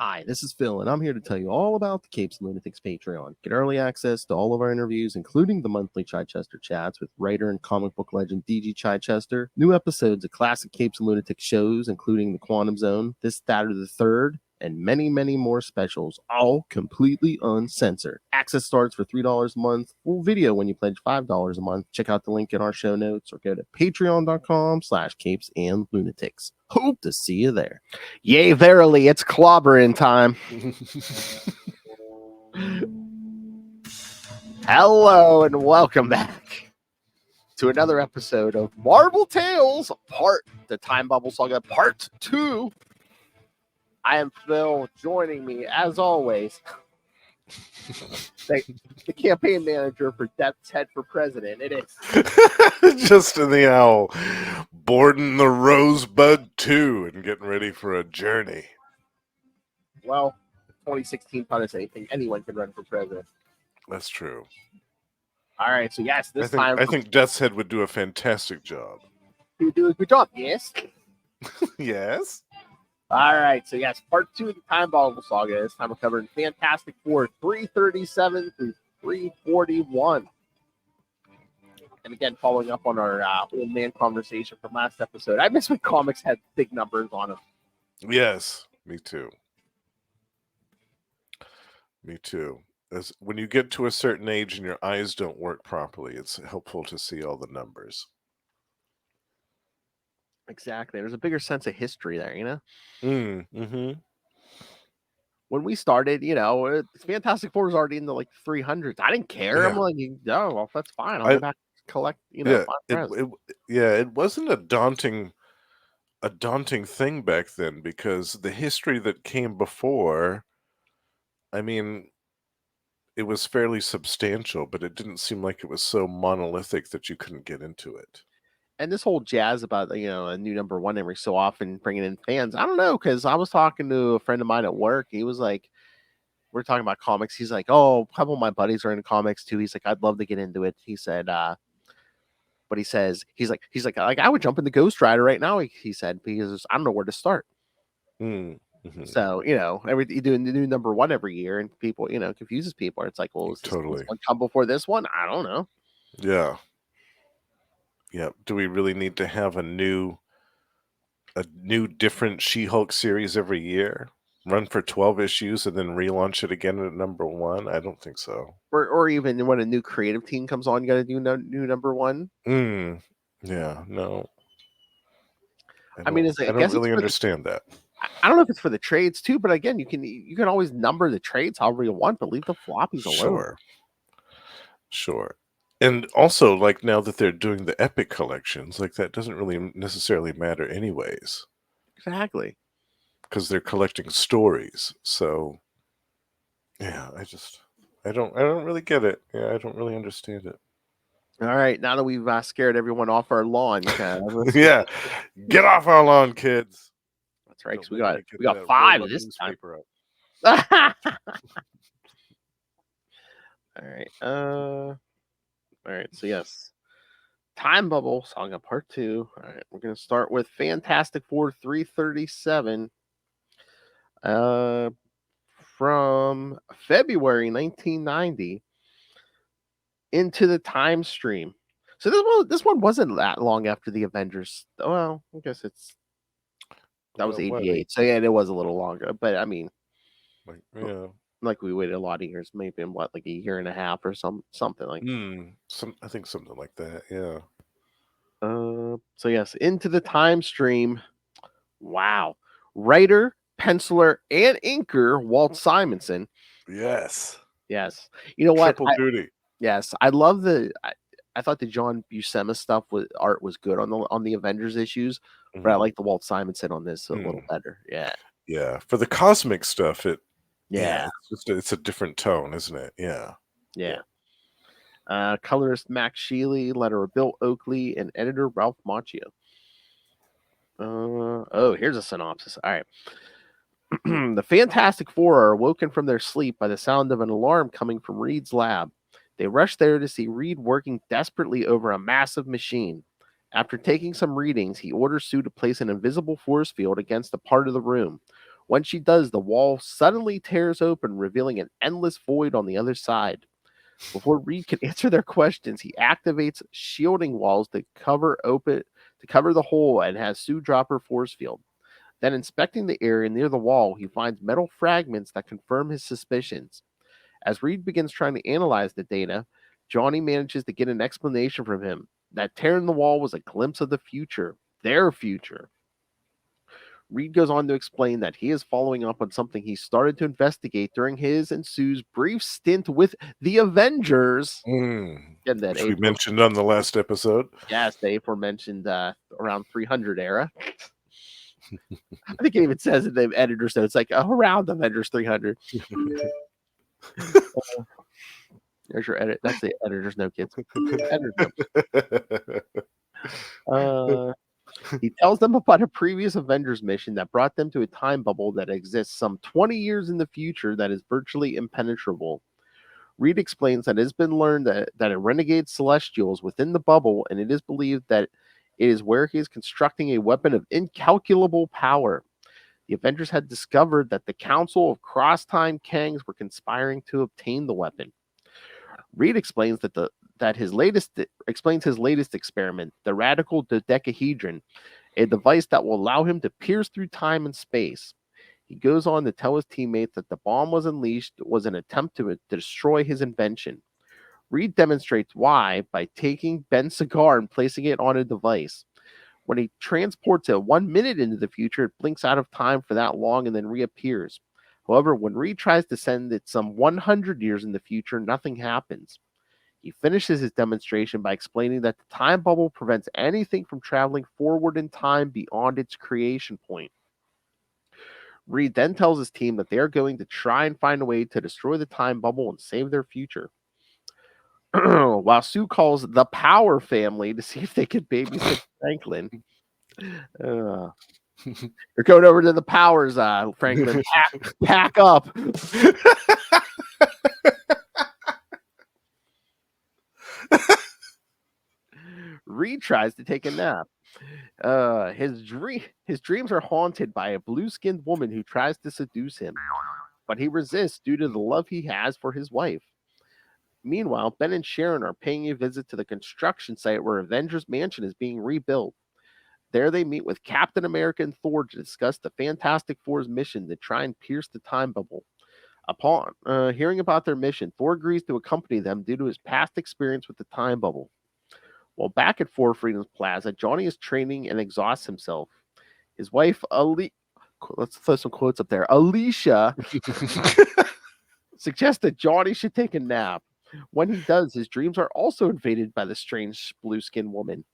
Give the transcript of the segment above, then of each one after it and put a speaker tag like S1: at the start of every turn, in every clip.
S1: Hi, this is Phil, and I'm here to tell you all about the Capes and Lunatics Patreon. Get early access to all of our interviews, including the monthly Chichester chats with writer and comic book legend DG Chichester, new episodes of classic Capes and Lunatics shows, including The Quantum Zone, This, That, or the Third, and many, many more specials, all completely uncensored. Access starts for $3 a month, full video when you pledge $5 a month. Check out the link in our show notes or go to patreon.com/capesandlunatics. Hope to see you there. Yea, verily, it's clobbering time. Hello and welcome back to another episode of Marvel Tales, the Time Bubble Saga, Part 2. I am Phil. Joining me, as always, the campaign manager for Death's Head for President. It is
S2: Justin the Owl, boarding the Rosebud 2 and getting ready for a journey.
S1: Well, 2016 taught us anything. Anyone can run for president.
S2: That's true.
S1: All right, so yes, I
S2: think Death's Head would do a fantastic job.
S1: He would do a good job, yes?
S2: Yes?
S1: All right, so yes, Part 2 of the Time Bubble Saga. This time we're covering Fantastic Four 337 through 341. And again, following up on our old man conversation from last episode, I miss when comics had big numbers on them.
S2: Yes, me too. Me too. As when you get to a certain age and your eyes don't work properly, it's helpful to see all the numbers.
S1: Exactly. There's a bigger sense of history there, you know?
S2: Mm-hmm.
S1: When we started, Fantastic Four was already in the 300s. I didn't care.
S2: Yeah.
S1: I'm like, oh, well, that's fine. I'll go back and collect,
S2: it wasn't a daunting thing back then because the history that came before, I mean, it was fairly substantial, but it didn't seem like it was so monolithic that you couldn't get into it.
S1: And this whole jazz about, a new number one every so often bringing in fans, I don't know, because I was talking to a friend of mine at work. He was like, we're talking about comics. He's like, oh, a couple of my buddies are into comics too. He's like, I'd love to get into it. He said, but he says, he's like, I would jump into Ghost Rider right now. He said, because I don't know where to start.
S2: Mm-hmm.
S1: So, you do a new number one every year and people, confuses people. It's like, well, is this one come before this one? I don't know.
S2: Yeah. Yeah. Do we really need to have a new different She-Hulk series every year? Run for 12 issues and then relaunch it again at number one? I don't think so.
S1: Or even when a new creative team comes on, you got to do new number one.
S2: Yeah, no.
S1: I mean,
S2: I don't really understand that.
S1: I don't know if it's for the trades too, but again, you can always number the trades however you want, but leave the floppies alone.
S2: Sure. And also, now that they're doing the epic collections, that doesn't really necessarily matter anyways.
S1: Exactly.
S2: Because they're collecting stories. So, yeah, I don't really get it. Yeah, I don't really understand it.
S1: All right, now that we've scared everyone off our lawn,
S2: yeah, get off our lawn, kids.
S1: That's right. We got 5 this time. All right. So yes, Time Bubble Saga Part 2. All right, we're gonna start with Fantastic Four 337. From February 1990 into the time stream. So this one wasn't that long after the Avengers. Well, I guess that was 88. So yeah, it was a little longer. But I mean, we waited a lot of years, maybe in a year and a half or something like.
S2: I think something like that. Yeah.
S1: So yes, into the time stream. Wow, writer, penciler, and inker Walt Simonson.
S2: Yes.
S1: You know what?
S2: Triple duty.
S1: Yes, I love I thought the John Buscema stuff art was good on the Avengers issues, but I like the Walt Simonson on this a little better. Yeah.
S2: Yeah. For the cosmic stuff, it's a different tone, isn't it? Yeah.
S1: Yeah. Colorist Max Sheely, letterer Bill Oakley, and editor Ralph Macchio. Here's a synopsis. All right. The Fantastic Four are awoken from their sleep by the sound of an alarm coming from Reed's lab. They rush there to see Reed working desperately over a massive machine. After taking some readings, he orders Sue to place an invisible force field against a part of the room. When she does, the wall suddenly tears open, revealing an endless void on the other side. Before Reed can answer their questions, he activates shielding walls to cover the hole and has Sue drop her force field. Then, inspecting the area near the wall, he finds metal fragments that confirm his suspicions. As Reed begins trying to analyze the data, Johnny manages to get an explanation from him. That tear in the wall was a glimpse of the future, their future. Reed goes on to explain that he is following up on something he started to investigate during his and Sue's brief stint with the Avengers. And that
S2: Which we mentioned on the last episode.
S1: Yes, the aforementioned around 300 era. I think it even says in the editor's notes, like around Avengers 300. There's your edit. That's the editor's note, kids. Editor's note. He tells them about a previous Avengers mission that brought them to a time bubble that exists some 20 years in the future that is virtually impenetrable. Reed explains that it has been learned that a renegade celestial is within the bubble, and it is believed that it is where he is constructing a weapon of incalculable power. The Avengers had discovered that the Council of Cross-Time Kangs were conspiring to obtain the weapon. Reed explains his latest experiment, the radical dodecahedron, a device that will allow him to pierce through time and space. He goes on to tell his teammates that the bomb was unleashed was an attempt to destroy his invention. Reed demonstrates why by taking Ben's cigar and placing it on a device. When he transports it 1 minute into the future, it blinks out of time for that long and then reappears. However, when Reed tries to send it some 100 years in the future, nothing happens. He finishes his demonstration by explaining that the time bubble prevents anything from traveling forward in time beyond its creation point. Reed then tells his team that they are going to try and find a way to destroy the time bubble and save their future. While Sue calls the Power family to see if they could babysit Franklin. You're going over to the Powers, Franklin. Pack up. Reed tries to take a nap. His dreams are haunted by a blue-skinned woman who tries to seduce him, but he resists due to the love he has for his wife. Meanwhile, Ben and Sharon are paying a visit to the construction site where Avengers Mansion is being rebuilt. There they meet with Captain America and Thor to discuss the Fantastic Four's mission to try and pierce the time bubble. Upon hearing about their mission, Thor agrees to accompany them due to his past experience with the time bubble. While back at Four Freedoms Plaza, Johnny is training and exhausts himself. His wife, let's throw some quotes up there, Alicia, suggests that Johnny should take a nap. When he does, his dreams are also invaded by the strange blue-skinned woman.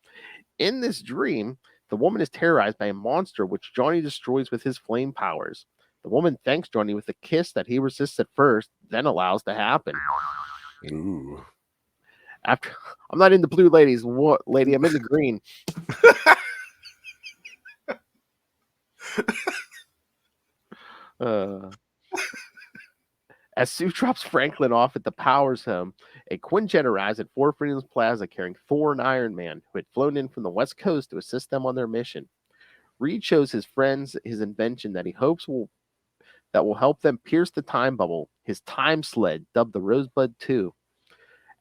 S1: In this dream, the woman is terrorized by a monster which Johnny destroys with his flame powers. The woman thanks Johnny with a kiss that he resists at first, then allows to happen.
S2: Ooh.
S1: After I'm not into blue ladies. What lady? I'm into green. As Sue drops Franklin off at the Powers home, a Quinjet arrives at Four Freedoms Plaza carrying Thor and Iron Man, who had flown in from the West Coast to assist them on their mission. Reed shows his friends his invention that he hopes will help them pierce the time bubble, his time sled, dubbed the Rosebud 2.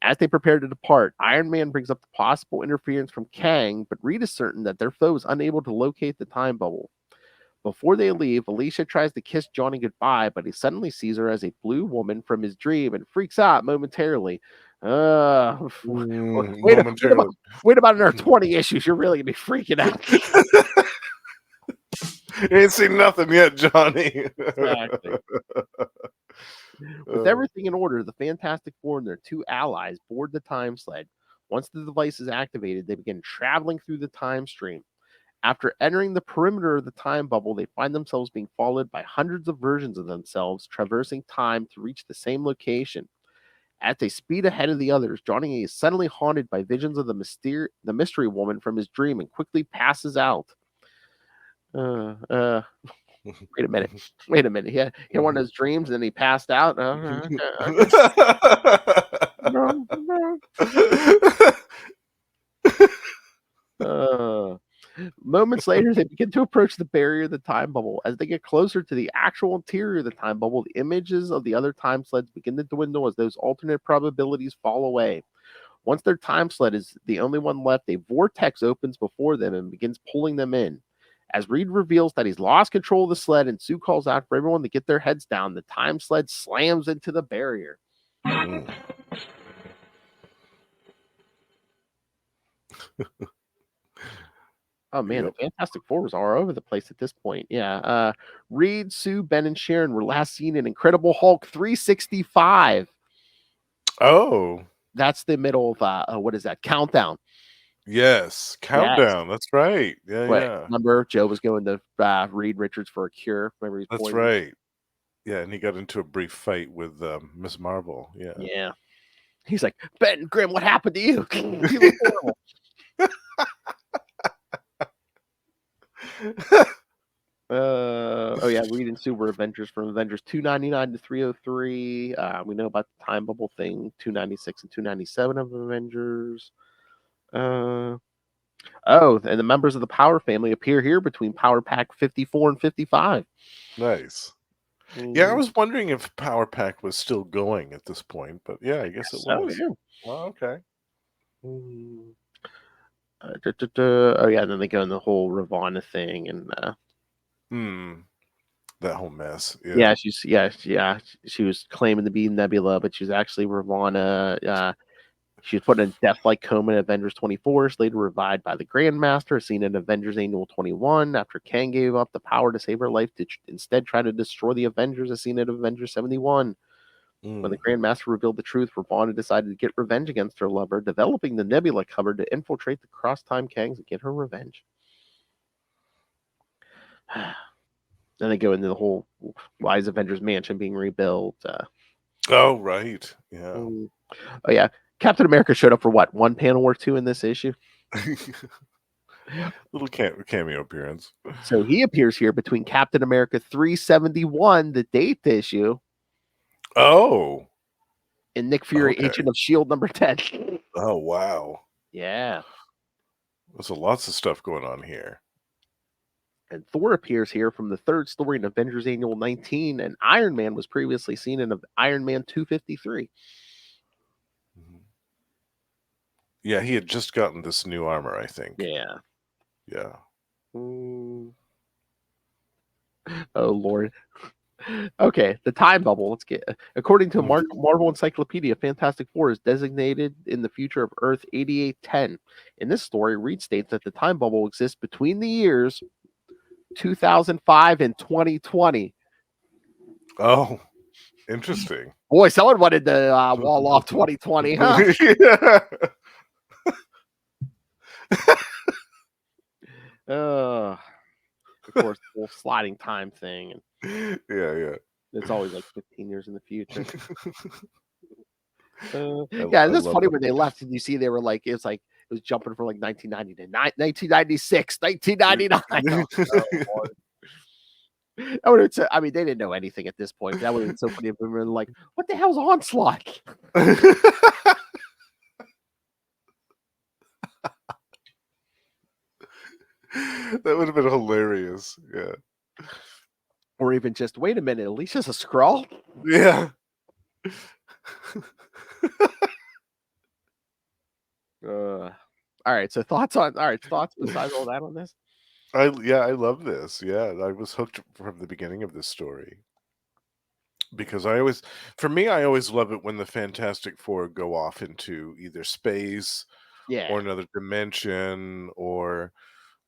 S1: As they prepare to depart, Iron Man brings up the possible interference from Kang, but Reed is certain that their foe is unable to locate the time bubble. Before they leave, Alicia tries to kiss Johnny goodbye, but he suddenly sees her as a blue woman from his dream and freaks out momentarily. Wait about another 20 issues. You're really going to be freaking out.
S2: You ain't seen nothing yet, Johnny.
S1: Exactly. With everything in order, the Fantastic Four and their two allies board the time sled. Once the device is activated, they begin traveling through the time stream. After entering the perimeter of the time bubble, they find themselves being followed by hundreds of versions of themselves, traversing time to reach the same location. As they speed ahead of the others, Johnny is suddenly haunted by visions of the mystery woman from his dream and quickly passes out. Wait a minute. He had one of his dreams and then he passed out. Moments later, they begin to approach the barrier of the time bubble. As they get closer to the actual interior of the time bubble, the images of the other time sleds begin to dwindle as those alternate probabilities fall away. Once their time sled is the only one left, a vortex opens before them and begins pulling them in. As Reed reveals that he's lost control of the sled and Sue calls out for everyone to get their heads down, the time sled slams into the barrier.
S2: Mm.
S1: Oh man,
S2: Yep.
S1: the Fantastic Four was all over the place at this point. Yeah. Reed, Sue, Ben, and Sharon were last seen in Incredible Hulk 365.
S2: Oh,
S1: That's the middle of what is that? Countdown.
S2: yes.
S1: Yes.
S2: Countdown. That's right. Yeah,
S1: Wait,
S2: yeah.
S1: remember Joe was going to Reed Richards for a cure. Remember he's
S2: That's
S1: poisoned.
S2: right. Yeah, and he got into a brief fight with Miss Marvel. Yeah.
S1: Yeah. He's like, Ben Grimm, what happened to you? You look horrible. Oh yeah, Reed and Sue were Avengers from Avengers 299 to 303. We know about the time bubble thing, 296 and 297 of Avengers. And the members of the Power family appear here between Power Pack 54 and 55.
S2: Nice. Yeah, I
S1: Mm,
S2: was wondering if Power Pack was still going at this point, but yeah, I guess it
S1: so
S2: was.
S1: yeah.
S2: Oh, okay.
S1: Mm, Oh yeah, and then they go in the whole Ravonna thing, and
S2: That whole mess.
S1: yeah,
S2: Yeah.
S1: she was claiming to be Nebula, but she was actually Ravonna. She was put in a death-like coma in Avengers 24. She's later revived by the Grandmaster, seen in Avengers Annual 21. After Kang gave up the power to save her life to instead try to destroy the Avengers, as seen in Avengers 71. When the
S2: Mm.
S1: Grandmaster revealed the truth, Ravonna decided to get revenge against her lover, developing the Nebula cover to infiltrate the cross-time Kangs and get her revenge. Then they go into the whole why is Avengers Mansion being rebuilt?
S2: Oh, right. Yeah.
S1: Oh yeah, Captain America showed up for what, one panel or two in this issue.
S2: Little cameo appearance.
S1: So he appears here between Captain America 371, the date issue,
S2: Oh.
S1: and Nick Fury,
S2: Okay.
S1: Agent of Shield number 10.
S2: Oh, wow.
S1: Yeah,
S2: There's lots of stuff going on here.
S1: and Thor appears here from the third story in Avengers Annual 19, and Iron Man was previously seen in Iron Man 253.
S2: Mhm. Yeah, he had just gotten this new armor, I think.
S1: Yeah.
S2: Yeah.
S1: Mm. Oh Lord. Okay, the time bubble. Let's get. According to Marvel Encyclopedia, Fantastic Four is designated in the future of Earth 8810. In this story, Reed states that the time bubble exists between the years 2005 and 2020.
S2: Oh, interesting.
S1: Boy, someone wanted to wall off 2020, huh?
S2: Yeah.
S1: Of course, the whole sliding time thing, and
S2: Yeah.
S1: it's always like 15 years in the future.
S2: I
S1: Yeah, it's
S2: love
S1: funny
S2: that.
S1: when they left and you see they were like, it was jumping from like 1990 to 1996, 1999. Oh, that would have, I mean, they didn't know anything at this point. That would have been so funny if we were like, what the hell's Onslaught?
S2: That would have been hilarious. Yeah.
S1: Or even just, wait a minute, Alicia's a Skrull?
S2: Yeah.
S1: All right, so thoughts besides all that on this?
S2: I love this. Yeah, I was hooked from the beginning of this story because for me, I always love it when the Fantastic Four go off into either space or
S1: Yeah.
S2: another dimension or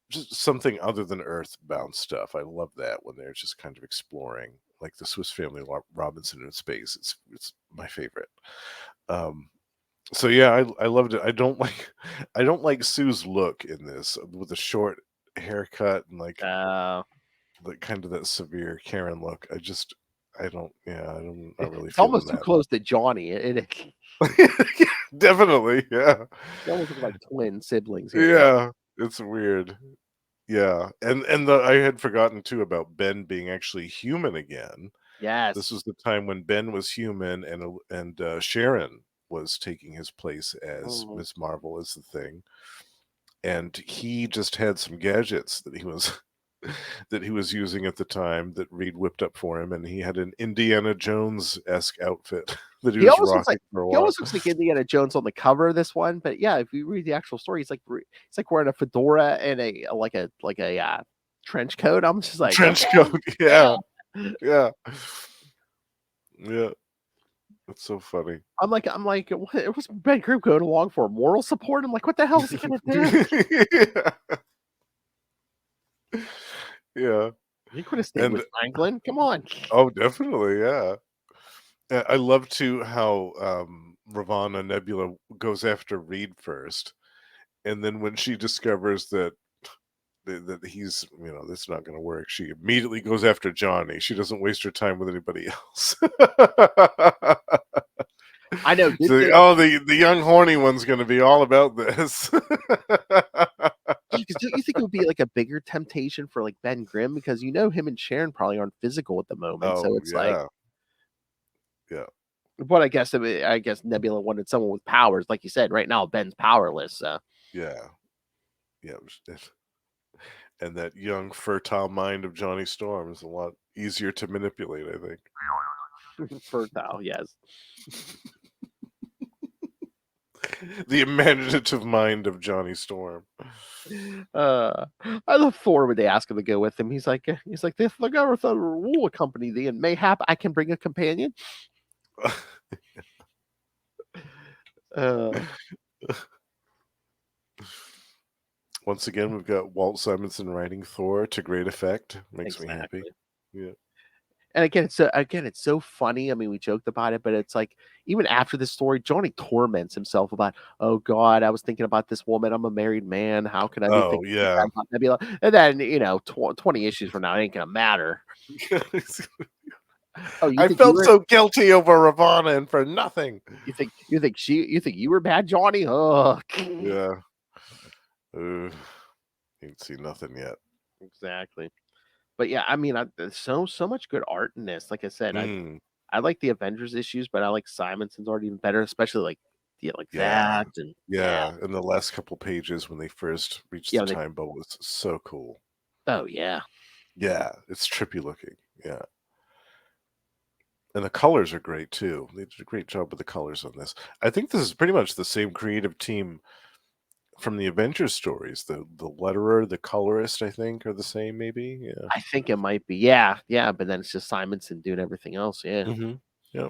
S2: just something other than Earthbound stuff. I love that when they're just kind of exploring, like the Swiss Family Robinson in space. It's my favorite. Um, so yeah, I loved it. I don't like Sue's look in this with the short haircut and like kind of that severe Karen look. I'm not really
S1: It's
S2: feeling
S1: almost too
S2: that.
S1: close to Johnny.
S2: Definitely, yeah.
S1: They almost look like twin siblings here.
S2: Yeah, it's weird. Yeah, and I had forgotten too about Ben being actually human again. This
S1: Yes.
S2: was the time when Ben was human and Sharon was taking his place as
S1: Mm.
S2: Miss Marvel as the Thing. and he just had some gadgets that he was that he was using at the time that Reed whipped up for him, and he had an Indiana Jones-esque outfit that he
S1: He
S2: was
S1: almost looks
S2: rocking
S1: like
S2: for a
S1: he
S2: while.
S1: almost looks like Indiana Jones on the cover of this one, but yeah, if you read the actual story, he's like wearing a fedora and a trench coat. I'm just like,
S2: Trench
S1: okay,
S2: coat,
S1: yeah.
S2: yeah. Yeah, that's so funny.
S1: I'm like, what was Ben Grimm going along for? Moral support? I'm like, what the hell is he gonna do?
S2: Yeah,
S1: He could have stayed
S2: and
S1: with Franklin. Come on.
S2: oh, definitely, yeah. I love too how, Ravonna Nebula goes after Reed first, and then when she discovers that he's, that's not gonna work, she immediately goes after Johnny. She doesn't waste her time with anybody else.
S1: I know.
S2: So, oh, the young horny one's gonna be all about this.
S1: Because don't you think it would be like a bigger temptation for like Ben Grimm because him and Sharon probably aren't physical at the moment, so
S2: Oh,
S1: it's like.
S2: yeah. Yeah.
S1: But I guess Nebula wanted someone with powers, like you said. Right now, Ben's powerless. So
S2: Yeah. Yeah, and that young, fertile mind of Johnny Storm is a lot easier to manipulate, I think.
S1: fertile, yes.
S2: The imaginative mind of Johnny Storm.
S1: I love Thor when they ask him to go with him. He's like, "This the government will accompany thee, and mayhap I can bring a companion." Uh,
S2: Once again, we've got Walt Simonson writing Thor to great effect. Makes me happy.
S1: exactly.
S2: Yeah.
S1: And again, it's so funny. I mean, we joked about it, but it's like even after this story, Johnny torments himself about, "Oh God, I was thinking about this woman. I'm a married man. How can I be
S2: Oh,
S1: thinking like that
S2: yeah.
S1: about Nebula?" And then 20 issues from now, it ain't gonna matter. Oh, you
S2: I
S1: think you
S2: felt
S1: were
S2: so guilty over Ravonna and for nothing.
S1: you think you were bad, Johnny? Oh,
S2: Yeah. Ain't seen nothing yet.
S1: exactly. But yeah, I mean, there's so much good art in this. Like I said,
S2: Mm,
S1: I like the Avengers issues, but I like Simonson's art even better, especially like
S2: yeah.
S1: that and yeah,
S2: Yeah. In the last couple pages when they first reached
S1: yeah.
S2: the time bubble, it's so cool.
S1: Oh yeah,
S2: Yeah. It's trippy looking. Yeah. And the colors are great too. They did a great job with the colors on this. I think this is pretty much the same creative team from the Avengers stories. The letterer, the colorist, I think, are the same. Maybe. Yeah.
S1: I think it might be. Yeah, yeah. But then it's just Simonson doing everything else. Yeah.
S2: Mm-hmm. Yeah.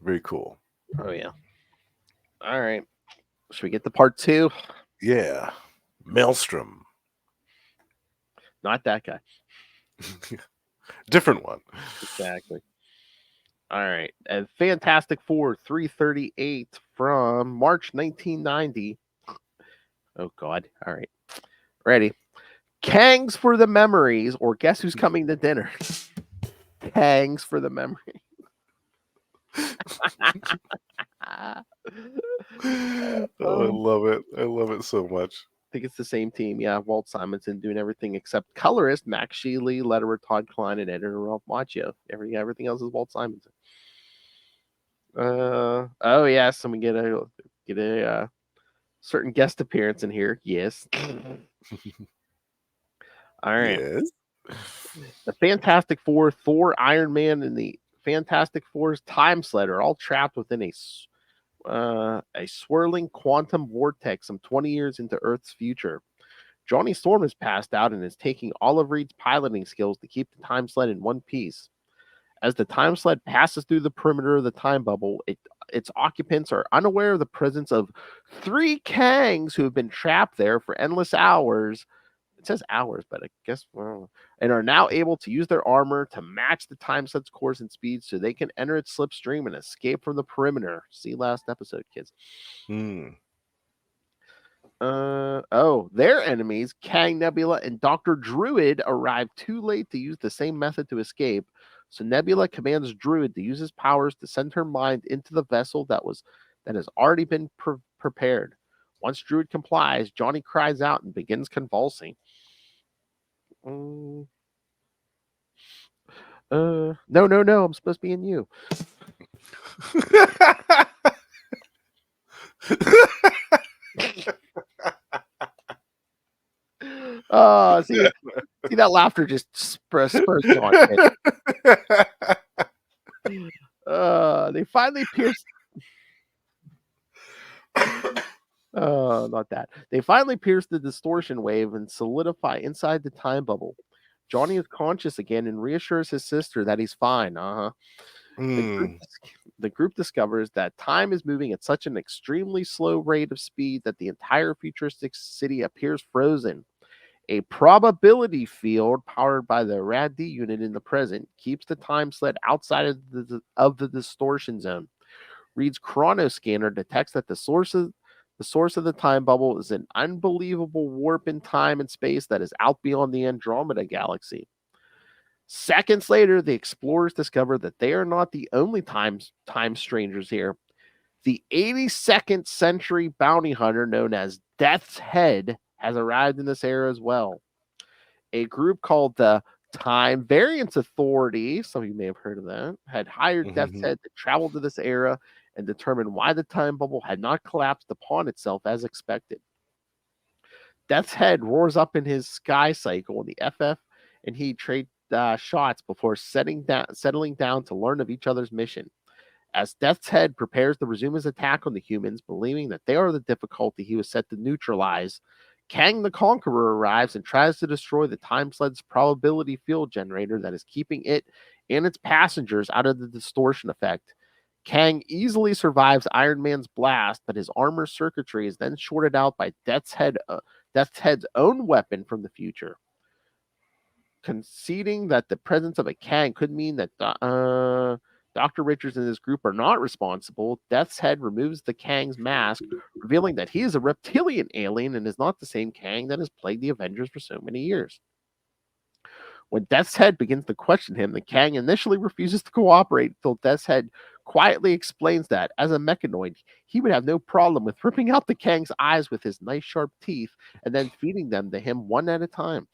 S2: Very cool.
S1: Oh yeah. All right. Should we get to part two?
S2: Yeah. Maelstrom.
S1: Not that guy.
S2: Different one.
S1: Exactly. All right. And Fantastic Four 338 from March 1990. Oh God. All right. Ready. Kangs for the memories, or guess who's coming to dinner? Kangs for the memory.
S2: Oh, I love it. I love it so much.
S1: I think it's the same team. Yeah, Walt Simonson doing everything except colorist Max Sheely, letterer Todd Klein, and editor Ralph Macchio. Everything else is Walt Simonson. Oh yes, and we get a certain guest appearance in here. Yes. All right.
S2: Yes.
S1: The Fantastic Four, Thor, Iron Man, and the Fantastic Four's Time Sled are all trapped within a swirling quantum vortex some 20 years into Earth's future. Johnny Storm has passed out and is taking Olive Reed's piloting skills to keep the time sled in one piece. As the time sled passes through the perimeter of the time bubble, its occupants are unaware of the presence of three Kangs who have been trapped there for endless hours. It says hours, but I guess, well, and are now able to use their armor to match the time sled's course and speed so they can enter its slipstream and escape from the perimeter. See last episode, kids.
S2: Hmm.
S1: Their enemies, Kang, Nebula, and Dr. Druid, arrive too late to use the same method to escape. So Nebula commands Druid to use his powers to send her mind into the vessel that has already been prepared. Once Druid complies, Johnny cries out and begins convulsing. No, no, I'm supposed to be in you. See that laughter just spurs me on. They finally pierce. Not that. They finally pierce the distortion wave and solidify inside the time bubble. Johnny is conscious again and reassures his sister that he's fine. The group,
S2: Mm.
S1: the group discovers that time is moving at such an extremely slow rate of speed that the entire futuristic city appears frozen. A probability field powered by the RAD-D unit in the present keeps the time sled outside of the distortion zone. Reed's chronoscanner detects that the source of the time bubble is an unbelievable warp in time and space that is out beyond the Andromeda galaxy. Seconds later, the explorers discover that they are not the only time strangers here. The 82nd century bounty hunter known as Death's Head has arrived in this era as well. A group called the Time Variance Authority, some of you may have heard of that, had hired Death's
S2: Mhm.
S1: Head to travel to this era and determine why the time bubble had not collapsed upon itself as expected. Death's Head roars up in his sky cycle, and the FF and he trade shots before settling down to learn of each other's mission. As Death's Head prepares to resume his attack on the humans, believing that they are the difficulty he was set to neutralize, Kang the Conqueror arrives and tries to destroy the time sled's probability field generator that is keeping it and its passengers out of the distortion effect. Kang easily survives Iron Man's blast, but his armor circuitry is then shorted out by Death's Head's own weapon from the future. Conceding that the presence of a Kang could mean that Dr. Richards and his group are not responsible, Death's Head removes the Kang's mask, revealing that he is a reptilian alien and is not the same Kang that has plagued the Avengers for so many years. When Death's Head begins to question him, the Kang initially refuses to cooperate until Death's Head quietly explains that, as a mechanoid, he would have no problem with ripping out the Kang's eyes with his nice sharp teeth and then feeding them to him one at a time.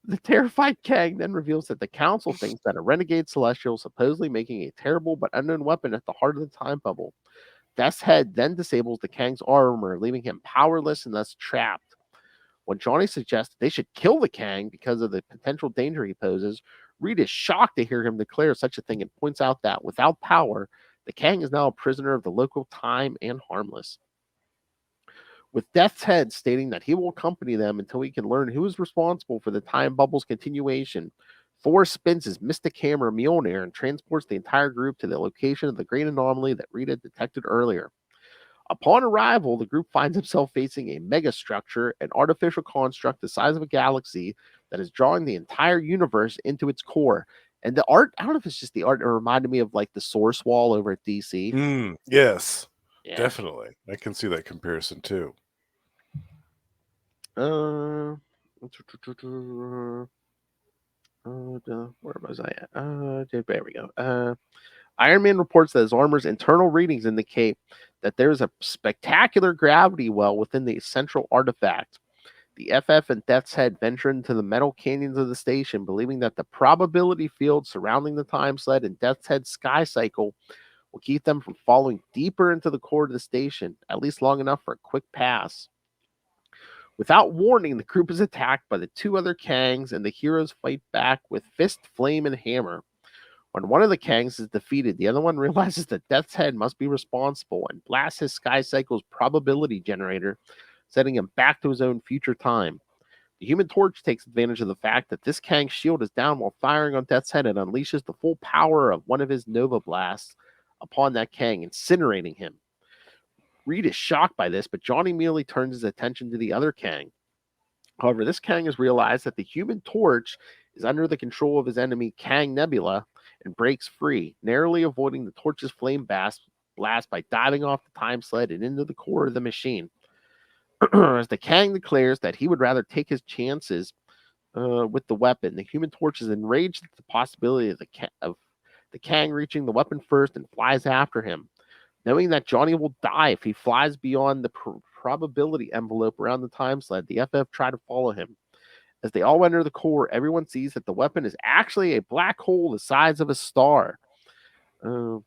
S1: The terrified Kang then reveals that the Council thinks that a renegade celestial is supposedly making a terrible but unknown weapon at the heart of the time bubble. Death's Head then disables the Kang's armor, leaving him powerless and thus trapped. When Johnny suggests they should kill the Kang because of the potential danger he poses, Reed is shocked to hear him declare such a thing and points out that without power, the Kang is now a prisoner of the local time and harmless. With Death's Head stating that he will accompany them until he can learn who is responsible for the time bubble's continuation, Thor spins his mystic hammer Mjolnir and transports the entire group to the location of the great anomaly that Reed had detected earlier. Upon arrival, the group finds itself facing a megastructure, an artificial construct the size of a galaxy that is drawing the entire universe into its core. And the art, I don't know if it's just the art, it reminded me of like the source wall over at DC.
S2: Yes,
S1: Yeah.
S2: definitely. I can see that comparison too.
S1: Uh, where was I at? There we go. Iron Man reports that his armor's internal readings indicate that there is a spectacular gravity well within the central artifact. The FF and Death's Head venture into the metal canyons of the station, believing that the probability field surrounding the time sled and Death's Head's sky cycle will keep them from falling deeper into the core of the station, at least long enough for a quick pass. Without warning, the group is attacked by the two other Kangs, and the heroes fight back with fist, flame, and hammer. When one of the Kangs is defeated, the other one realizes that Death's Head must be responsible and blasts his Sky Cycle's probability generator, sending him back to his own future time. The Human Torch takes advantage of the fact that this Kang's shield is down while firing on Death's Head and unleashes the full power of one of his Nova Blasts upon that Kang, incinerating him. Reed is shocked by this, but Johnny merely turns his attention to the other Kang. However, this Kang has realized that the Human Torch is under the control of his enemy, Kang Nebula, and breaks free, narrowly avoiding the Torch's flame blast by diving off the time sled and into the core of the machine. As the Kang declares that he would rather take his chances with the weapon, the Human Torch is enraged at the possibility of the Kang reaching the weapon first and flies after him. Knowing that Johnny will die if he flies beyond the probability envelope around the time sled, the FF try to follow him. As they all enter the core, everyone sees that the weapon is actually a black hole the size of a star. Uh,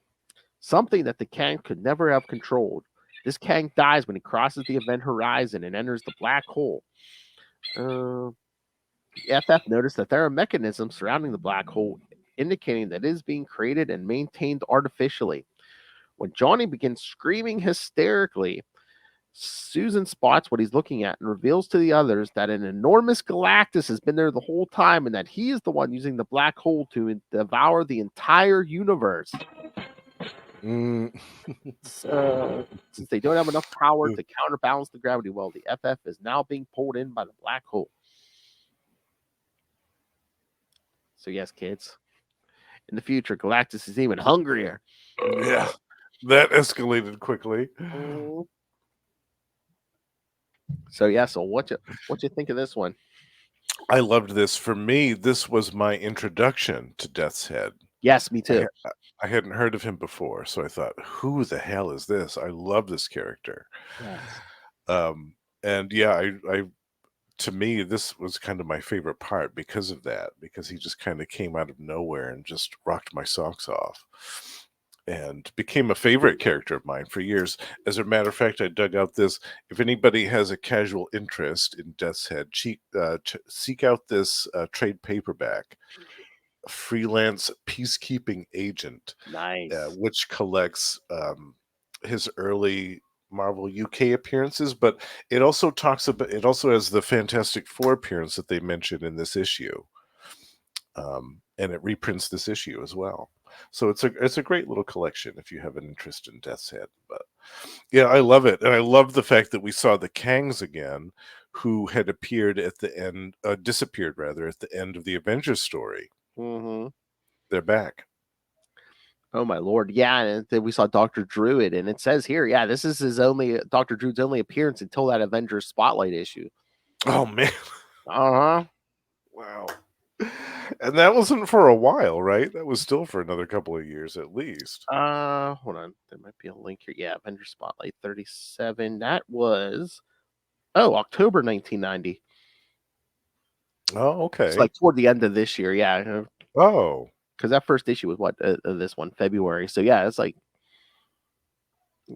S1: Something that the Kang could never have controlled. This Kang dies when he crosses the event horizon and enters the black hole. The FF noticed that there are mechanisms surrounding the black hole indicating that it is being created and maintained artificially. When Johnny begins screaming hysterically, Susan spots what he's looking at and reveals to the others that an enormous Galactus has been there the whole time and that he is the one using the black hole to devour the entire universe.
S2: Mm.
S1: Since they don't have enough power to counterbalance the gravity well, the FF is now being pulled in by the black hole. So yes, kids, in the future, Galactus is even hungrier.
S2: Yeah, that escalated quickly.
S1: So yeah, so what you think of this one?
S2: I loved this. For me, this was my introduction to Death's Head.
S1: Yes, me too.
S2: I hadn't heard of him before, so I thought, who the hell is this? I love this character.
S1: Yes.
S2: And yeah, I to me, this was kind of my favorite part because of that, because he just kind of came out of nowhere and just rocked my socks off and became a favorite character of mine for years. As a matter of fact, I dug out this. If anybody has a casual interest in Death's Head, seek out this trade paperback, Freelance Peacekeeping Agent,
S1: Nice.
S2: which collects his early Marvel UK appearances, but it also has the Fantastic Four appearance that they mentioned in this issue, and it reprints this issue as well. So it's a great little collection if you have an interest in Death's Head. But yeah, I love it, and I love the fact that we saw the Kangs again, who had appeared at the end, disappeared rather, at the end of the Avengers story.
S1: Mm-hmm.
S2: They're back.
S1: Oh my lord, yeah, and then we saw Dr. Druid, and it says here, yeah, this is his only Dr. Druid's only appearance until that Avengers Spotlight issue.
S2: Oh man,
S1: Uh-huh.
S2: wow. And that wasn't for a while, right? That was still for another couple of years at least.
S1: Hold on, there might be a link here. Yeah, Avengers Spotlight 37. That was October 1990.
S2: Oh, okay.
S1: It's like toward the end of this year, yeah.
S2: Oh,
S1: Because that first issue was what this one February. So yeah, it's like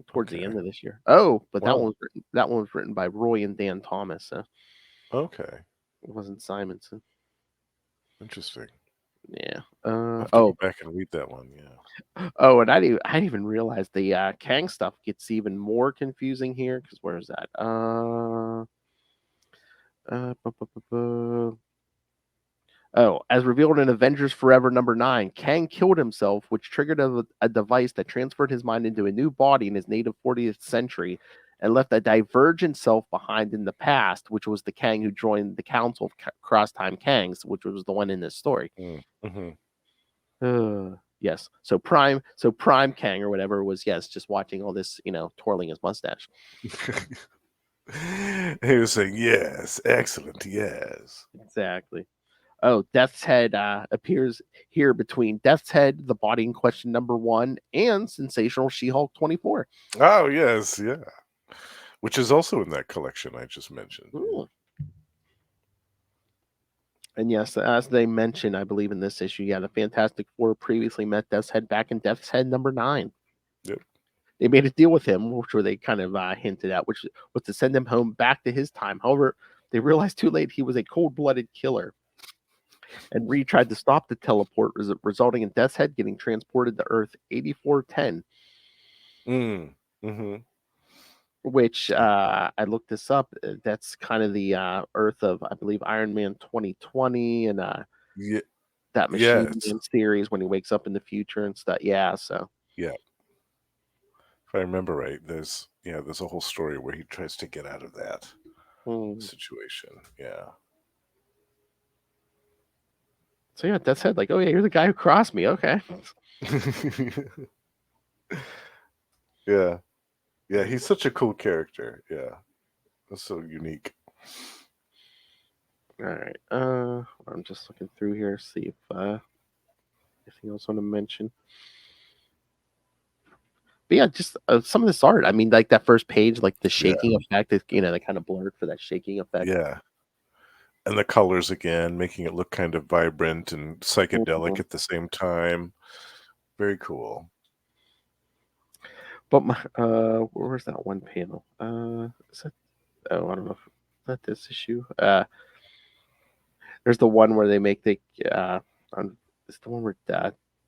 S1: towards the end of this year. Oh, but that
S2: wow.
S1: one was written by Roy and Dan Thomas. So
S2: Okay,
S1: it wasn't Simonson.
S2: interesting.
S1: Yeah.
S2: I'll have to go back and read that one. Yeah.
S1: Oh, and I didn't even realize the Kang stuff gets even more confusing here. Because where is that? Bu- bu- bu- bu- Oh, as revealed in Avengers Forever #9, Kang killed himself, which triggered a device that transferred his mind into a new body in his native 40th century and left a divergent self behind in the past, which was the Kang who joined the Council of Cross-Time Kangs, which was the one in this story.
S2: Mm-hmm.
S1: Yes. So Prime Kang or whatever was, yes, just watching all this, twirling his mustache.
S2: He was saying, yes, excellent, yes.
S1: Exactly. Oh, Death's Head appears here between Death's Head, the body in question #1, and Sensational She-Hulk 24.
S2: Oh, yes, yeah. Which is also in that collection I just mentioned.
S1: Ooh. And yes, as they mentioned, I believe in this issue, the Fantastic Four previously met Death's Head back in Death's Head #9.
S2: Yep.
S1: They made a deal with him, which they kind of hinted at, which was to send him home back to his time. However, they realized too late he was a cold-blooded killer. And Reed tried to stop the teleport, resulting in Death's Head getting transported to Earth 8410.
S2: Mm-hmm.
S1: Which I looked this up. That's kind of the Earth of, I believe, Iron Man 2020 and that Machine Man series when he wakes up in the future and stuff. Yeah, so
S2: yeah. If I remember right, there's a whole story where he tries to get out of that situation. Yeah.
S1: So yeah, Death's Head, like, oh yeah, you're the guy who crossed me. Okay.
S2: Yeah. Yeah, he's such a cool character. Yeah. That's so unique.
S1: All right. I'm just looking through here, see if anything else I want to mention. But yeah, just some of this art. I mean, like that first page, like the shaking effect, is, they kind of blurred for that shaking effect.
S2: Yeah. And the colors again, making it look kind of vibrant and psychedelic at the same time. Very cool.
S1: But my where's that one panel? Is that, oh, I don't know. Is that this issue? There's the one where they make the it's the one where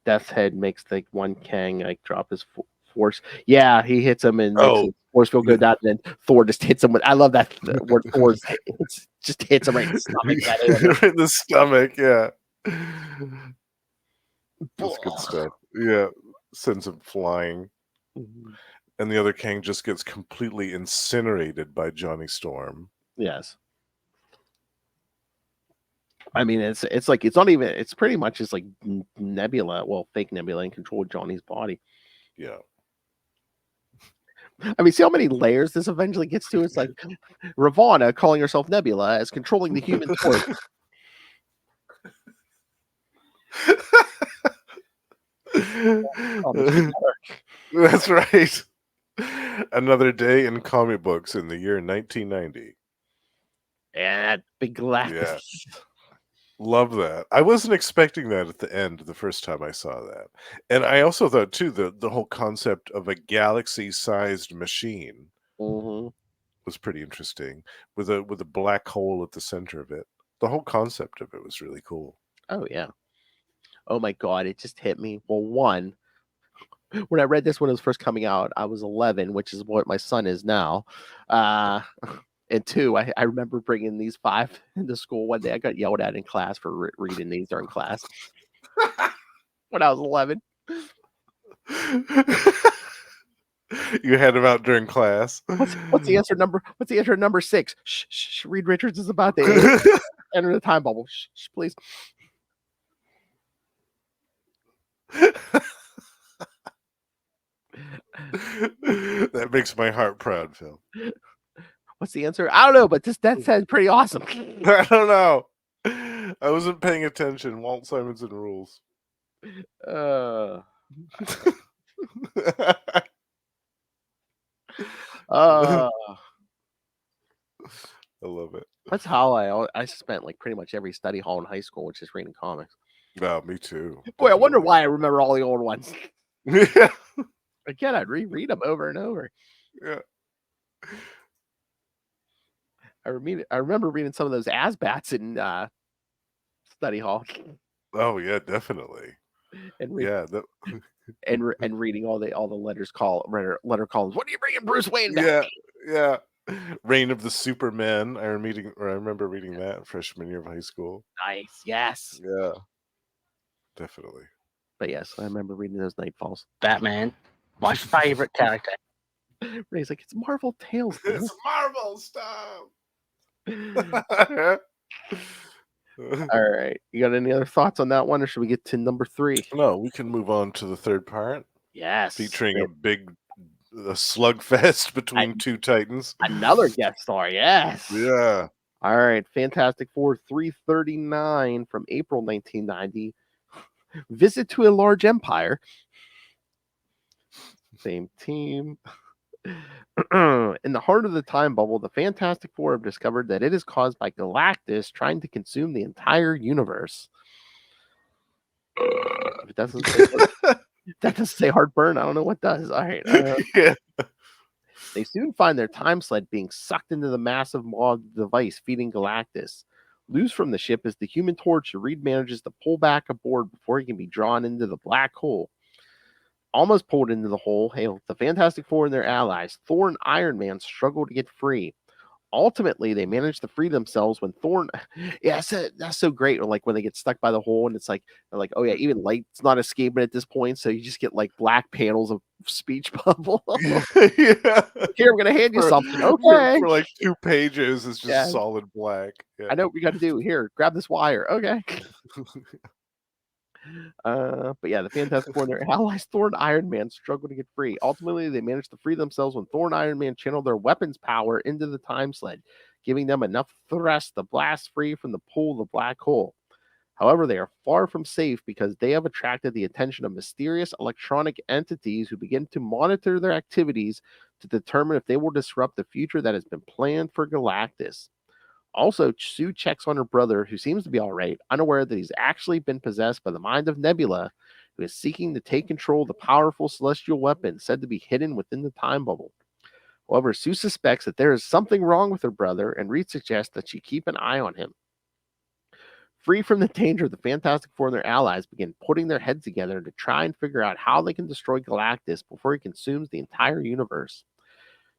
S1: Death's Head makes the one Kang like drop his force. Yeah, he hits him and makes
S2: Oh,
S1: his force field go down, and then Thor just hits him with. I love that where Thor's just hits him right in the stomach. That hammer.
S2: in the stomach, yeah. That's good stuff. Yeah, sends him flying.
S1: Mhm.
S2: And the other Kang just gets completely incinerated by Johnny Storm.
S1: Yes. I mean, it's like it's not even. It's pretty much just like Nebula, well, fake Nebula, in control of Johnny's body.
S2: Yeah.
S1: I mean, see how many layers this eventually gets to? It's like Ravonna calling herself Nebula as controlling the Human Torch.
S2: That's right. Another day in comic books in the year 1990.
S1: Yeah, big Galactus.
S2: Yeah. Love that. I wasn't expecting that at the end the first time I saw that. And I also thought too the whole concept of a galaxy-sized machine
S1: Mm-hmm.
S2: was pretty interesting with a black hole at the center of it. The whole concept of it was really cool.
S1: Oh yeah. Oh my god, it just hit me. Well, one, when I read this when it was first coming out, I was 11, which is what my son is now. And two, I remember bringing these five into school one day. I got yelled at in class for reading these during class when I was 11.
S2: You had them out during class.
S1: What's the answer number? What's the answer number 6? Shh, shh, Reed Richards is about to enter the time bubble. Shh, shh, please.
S2: That makes my heart proud, Phil.
S1: What's the answer? I don't know, but that sounds pretty awesome.
S2: I don't know. I wasn't paying attention. Walt Simonson rules.
S1: I
S2: love it.
S1: That's how I spent like pretty much every study hall in high school, which is reading comics.
S2: Wow, me too.
S1: Boy, I wonder why I remember all the old ones.
S2: Yeah.
S1: Again, I'd reread them over and over.
S2: Yeah.
S1: I remember reading some of those Asbats in study hall.
S2: Oh yeah, definitely.
S1: And and reading all the letter columns. What are you bringing Bruce Wayne back?
S2: Yeah. Reign of the Supermen. I remember reading that freshman year of high school.
S1: Nice, yes.
S2: Yeah. Definitely.
S1: But yes, I remember reading those Nightfalls.
S3: Batman, my favorite character.
S1: Ray's like, it's Marvel Tales.
S2: It's Marvel stuff.
S1: All right. You got any other thoughts on that one, or should we get to number 3?
S2: No, we can move on to the third part.
S1: Yes.
S2: Featuring a slugfest between two titans.
S1: Another guest star, yes.
S2: Yeah.
S1: All right. Fantastic Four 339 from April 1990. Visit to a Large Empire. Same team. In the heart of the time bubble, the Fantastic Four have discovered that it is caused by Galactus trying to consume the entire universe. If it doesn't say that doesn't say heartburn, I don't know what does. All right.
S2: Yeah.
S1: They soon find their time sled being sucked into the massive maw device feeding Galactus. Loose from the ship is the Human Torch, Reed manages to pull back aboard before he can be drawn into the black hole. Almost pulled into the hole, the Fantastic Four and their allies, Thor and Iron Man, struggle to get free. Ultimately, they manage to free themselves when Thor. Yeah, that's so great. Like when they get stuck by the hole, and it's like they're like, oh yeah, even light's not escaping at this point, so you just get like black panels of speech bubble.
S2: Yeah.
S1: Here, I'm gonna hand you something. Okay,
S2: for like 2 pages, it's just solid black. Yeah.
S1: I know what we got to do. Here, grab this wire. Okay. But yeah, the Fantastic Four and their allies, Thor and Iron Man, struggle to get free. Ultimately, they manage to free themselves when Thor and Iron Man channel their weapons power into the time sled, giving them enough thrust to blast free from the pull of the black hole. However, they are far from safe because they have attracted the attention of mysterious electronic entities who begin to monitor their activities to determine if they will disrupt the future that has been planned for Galactus. Also, Sue checks on her brother, who seems to be all right, unaware that he's actually been possessed by the mind of Nebula. who is seeking to take control of the powerful celestial weapon said to be hidden within the time bubble. However, Sue suspects that there is something wrong with her brother, and Reed suggests that she keep an eye on him. Free from the danger, the Fantastic Four and their allies begin putting their heads together to try and figure out how they can destroy Galactus before he consumes the entire universe.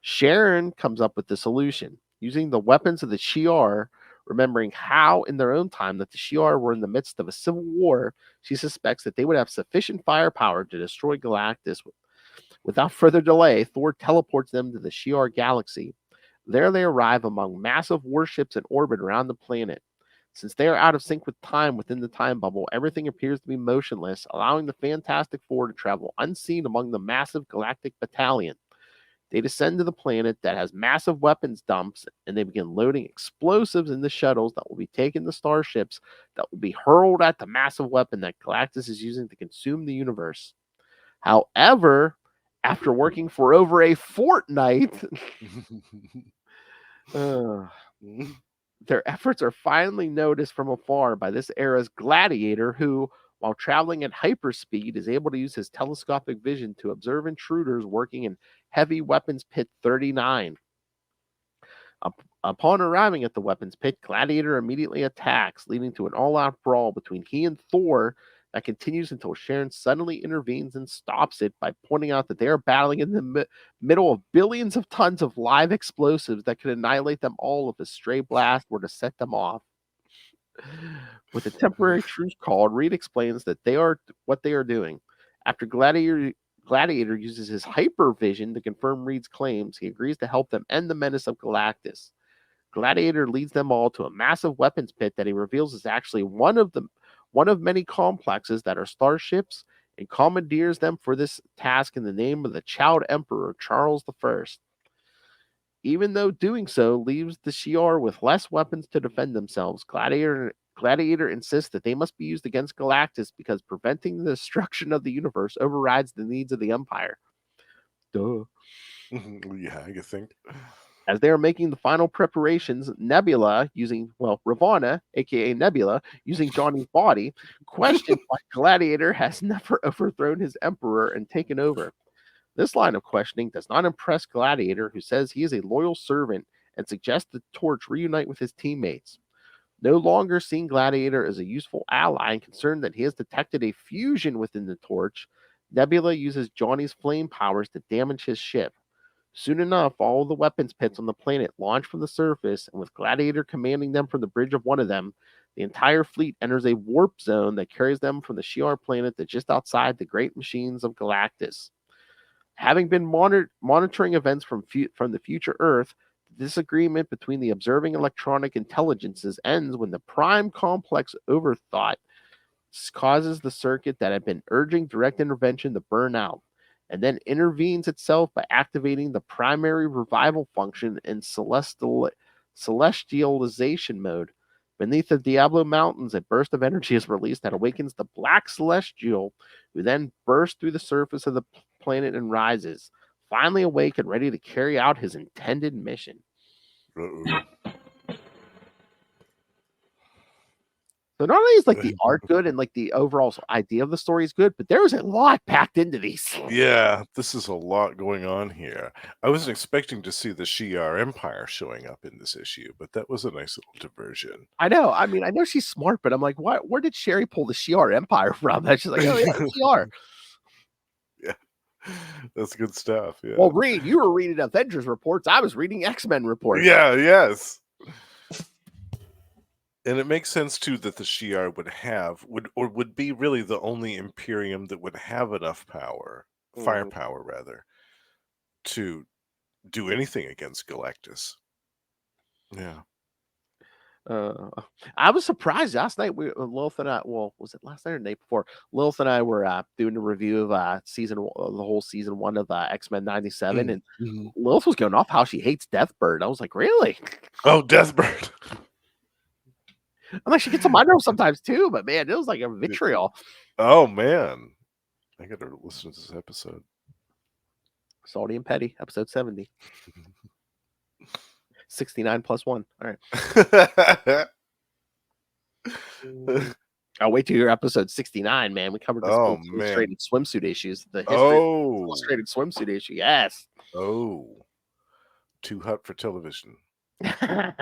S1: Sharon comes up with the solution. Using the weapons of the Shi'ar, remembering how in their own time that the Shi'ar were in the midst of a civil war, she suspects that they would have sufficient firepower to destroy Galactus. Without further delay, Thor teleports them to the Shi'ar galaxy. There they arrive among massive warships in orbit around the planet. Since they are out of sync with time within the time bubble, everything appears to be motionless, allowing the Fantastic Four to travel unseen among the massive galactic battalion. They descend to the planet that has massive weapons dumps, and they begin loading explosives in the shuttles that will be taken to starships that will be hurled at the massive weapon that Galactus is using to consume the universe. However, after working for over a fortnight, their efforts are finally noticed from afar by this era's Gladiator, who, while traveling at hyperspeed, is able to use his telescopic vision to observe intruders working in Heavy Weapons Pit 39. Upon arriving at the weapons pit, Gladiator immediately attacks, leading to an all-out brawl between he and Thor that continues until Sharon suddenly intervenes and stops it by pointing out that they are battling in the middle of billions of tons of live explosives that could annihilate them all if a stray blast were to set them off. With a temporary truce called, Reed explains that they are what they are doing. After Gladiator uses his hypervision to confirm Reed's claims, he agrees to help them end the menace of Galactus. Gladiator leads them all to a massive weapons pit that he reveals is actually one of many complexes that are starships, and commandeers them for this task in the name of the Child Emperor Charles I. Even though doing so leaves the Shi'ar with less weapons to defend themselves, Gladiator insists that they must be used against Galactus because preventing the destruction of the universe overrides the needs of the Empire. Duh.
S2: Yeah, I think.
S1: As they are making the final preparations, Nebula, Ravonna, aka Nebula, using Johnny's body, questions why Gladiator has never overthrown his emperor and taken over. This line of questioning does not impress Gladiator, who says he is a loyal servant and suggests the Torch reunite with his teammates. No longer seeing Gladiator as a useful ally and concerned that he has detected a fusion within the Torch, Nebula uses Johnny's flame powers to damage his ship. Soon enough, all the weapons pits on the planet launch from the surface, and with Gladiator commanding them from the bridge of one of them, the entire fleet enters a warp zone that carries them from the Shi'ar planet to just outside the great machines of Galactus. Having been monitoring events from the future Earth, the disagreement between the observing electronic intelligences ends when the Prime Complex overthought causes the circuit that had been urging direct intervention to burn out, and then intervenes itself by activating the primary revival function in celestialization mode. Beneath the Diablo Mountains, a burst of energy is released that awakens the Black Celestial, who then bursts through the surface of the planet and rises, finally awake and ready to carry out his intended mission. So not only is the art good and the overall idea of the story is good, but there is a lot packed into these.
S2: Yeah, this is a lot going on here. I wasn't expecting to see the Shi'ar Empire showing up in this issue, but that was a nice little diversion.
S1: I know. I mean, I know she's smart, but I'm like, what? Where did Sherry pull the Shi'ar Empire from? And she's like, oh yeah, Shi'ar.
S2: Yeah, that's good stuff. Yeah.
S1: Well, Reed, you were reading Avengers reports. I was reading X-Men reports.
S2: Yeah. Yes. And it makes sense too that the Shi'ar would be really the only Imperium that would have enough power, firepower rather, to do anything against Galactus. Yeah.
S1: I was surprised last night. Lilith and I, was it last night or the night before? Lilith and I were doing a review of the whole season 1 of X-Men 97, and Lilith was going off how she hates Deathbird. I was like, really?
S2: Oh, Deathbird.
S1: I'm like, she gets on my nerves sometimes too, but man, it was like a vitriol.
S2: Oh man, I gotta listen to this episode.
S1: Salty and Petty, episode 70. 69 plus 1. All right. I'll wait till your episode 69, man. We covered this
S2: Oh
S1: most
S2: man.
S1: illustrated swimsuit issues. The history of the
S2: Oh.
S1: illustrated swimsuit issue. Yes.
S2: Oh. Too hot for television.
S1: The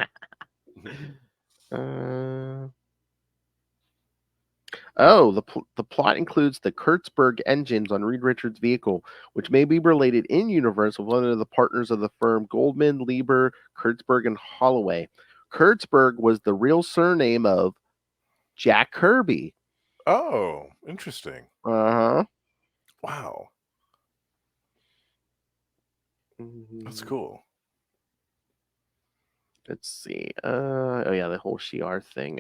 S1: plot includes the Kurtzberg engines on Reed Richards' vehicle, which may be related in universe with one of the partners of the firm, Goldman, Lieber, Kurtzberg, and Holloway. Kurtzberg was the real surname of Jack Kirby.
S2: Oh, interesting.
S1: Uh-huh.
S2: Wow. That's cool.
S1: Let's see. The whole Shi'ar thing.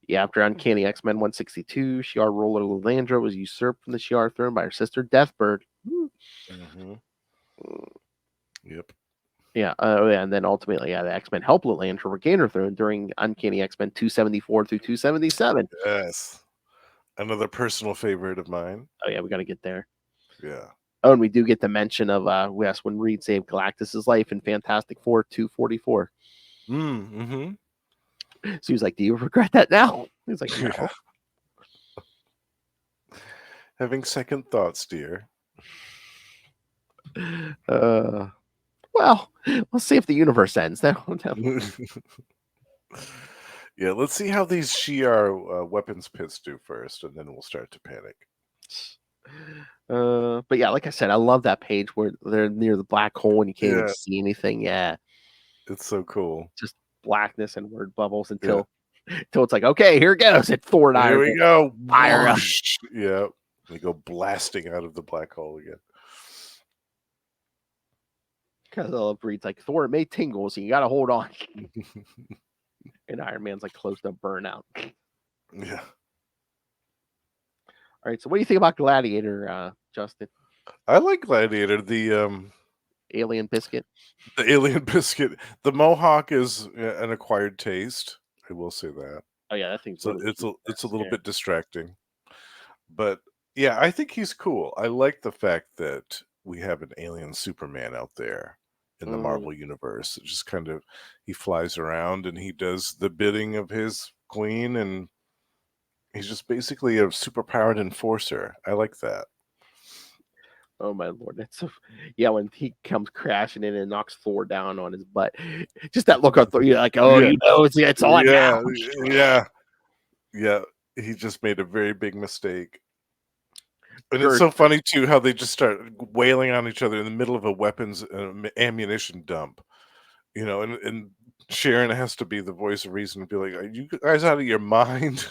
S1: After Uncanny X-Men 162, Shi'ar ruler Lilandra was usurped from the Shi'ar throne by her sister Deathbird.
S2: Mm-hmm. Yep.
S1: And then ultimately, the X-Men helped Lilandra regain her throne during Uncanny X-Men 274 through 277.
S2: Yes. Another personal favorite of mine.
S1: Oh yeah, we got to get there.
S2: Yeah.
S1: Oh, and we do get the mention of when Reed saved Galactus' life in Fantastic Four 244.
S2: Mm-hmm.
S1: So he was like, "Do you regret that now?" He's like, "No."
S2: Yeah. Having second thoughts, dear.
S1: Well, let's see if the universe ends.
S2: Yeah, let's see how these Shi'ar weapons pits do first, and then we'll start to panic.
S1: But yeah, like I said, I love that page where they're near the black hole and you can't even see anything. Yeah,
S2: it's so cool.
S1: Just blackness and word bubbles until it's like, okay, here it goes. It's Thor and Iron Man.
S2: Here we go.
S1: Fire up.
S2: Yeah, we go blasting out of the black hole again.
S1: Because I love Reed's like, Thor, it may tingle, so you got to hold on. And Iron Man's like close to burnout.
S2: Yeah.
S1: All right, so what do you think about Gladiator, Justin?
S2: I like Gladiator. The
S1: alien biscuit.
S2: The alien biscuit. The mohawk is an acquired taste. I will say that.
S1: Oh yeah, that thing's
S2: so
S1: really
S2: it's a little bit distracting. But yeah, I think he's cool. I like the fact that we have an alien Superman out there in the Marvel universe. It just kind of, he flies around and he does the bidding of his queen, and he's just basically a superpowered enforcer. I like that.
S1: Oh my lord, that's so. Yeah, when he comes crashing in and knocks Thor down on his butt, just that look on Thor, you're like, oh,
S2: Yeah.
S1: you know, it's on now.
S2: Yeah. He just made a very big mistake. And it's so funny too how they just start wailing on each other in the middle of a weapons ammunition dump, you know, and Sharon has to be the voice of reason and be like, are you guys out of your mind?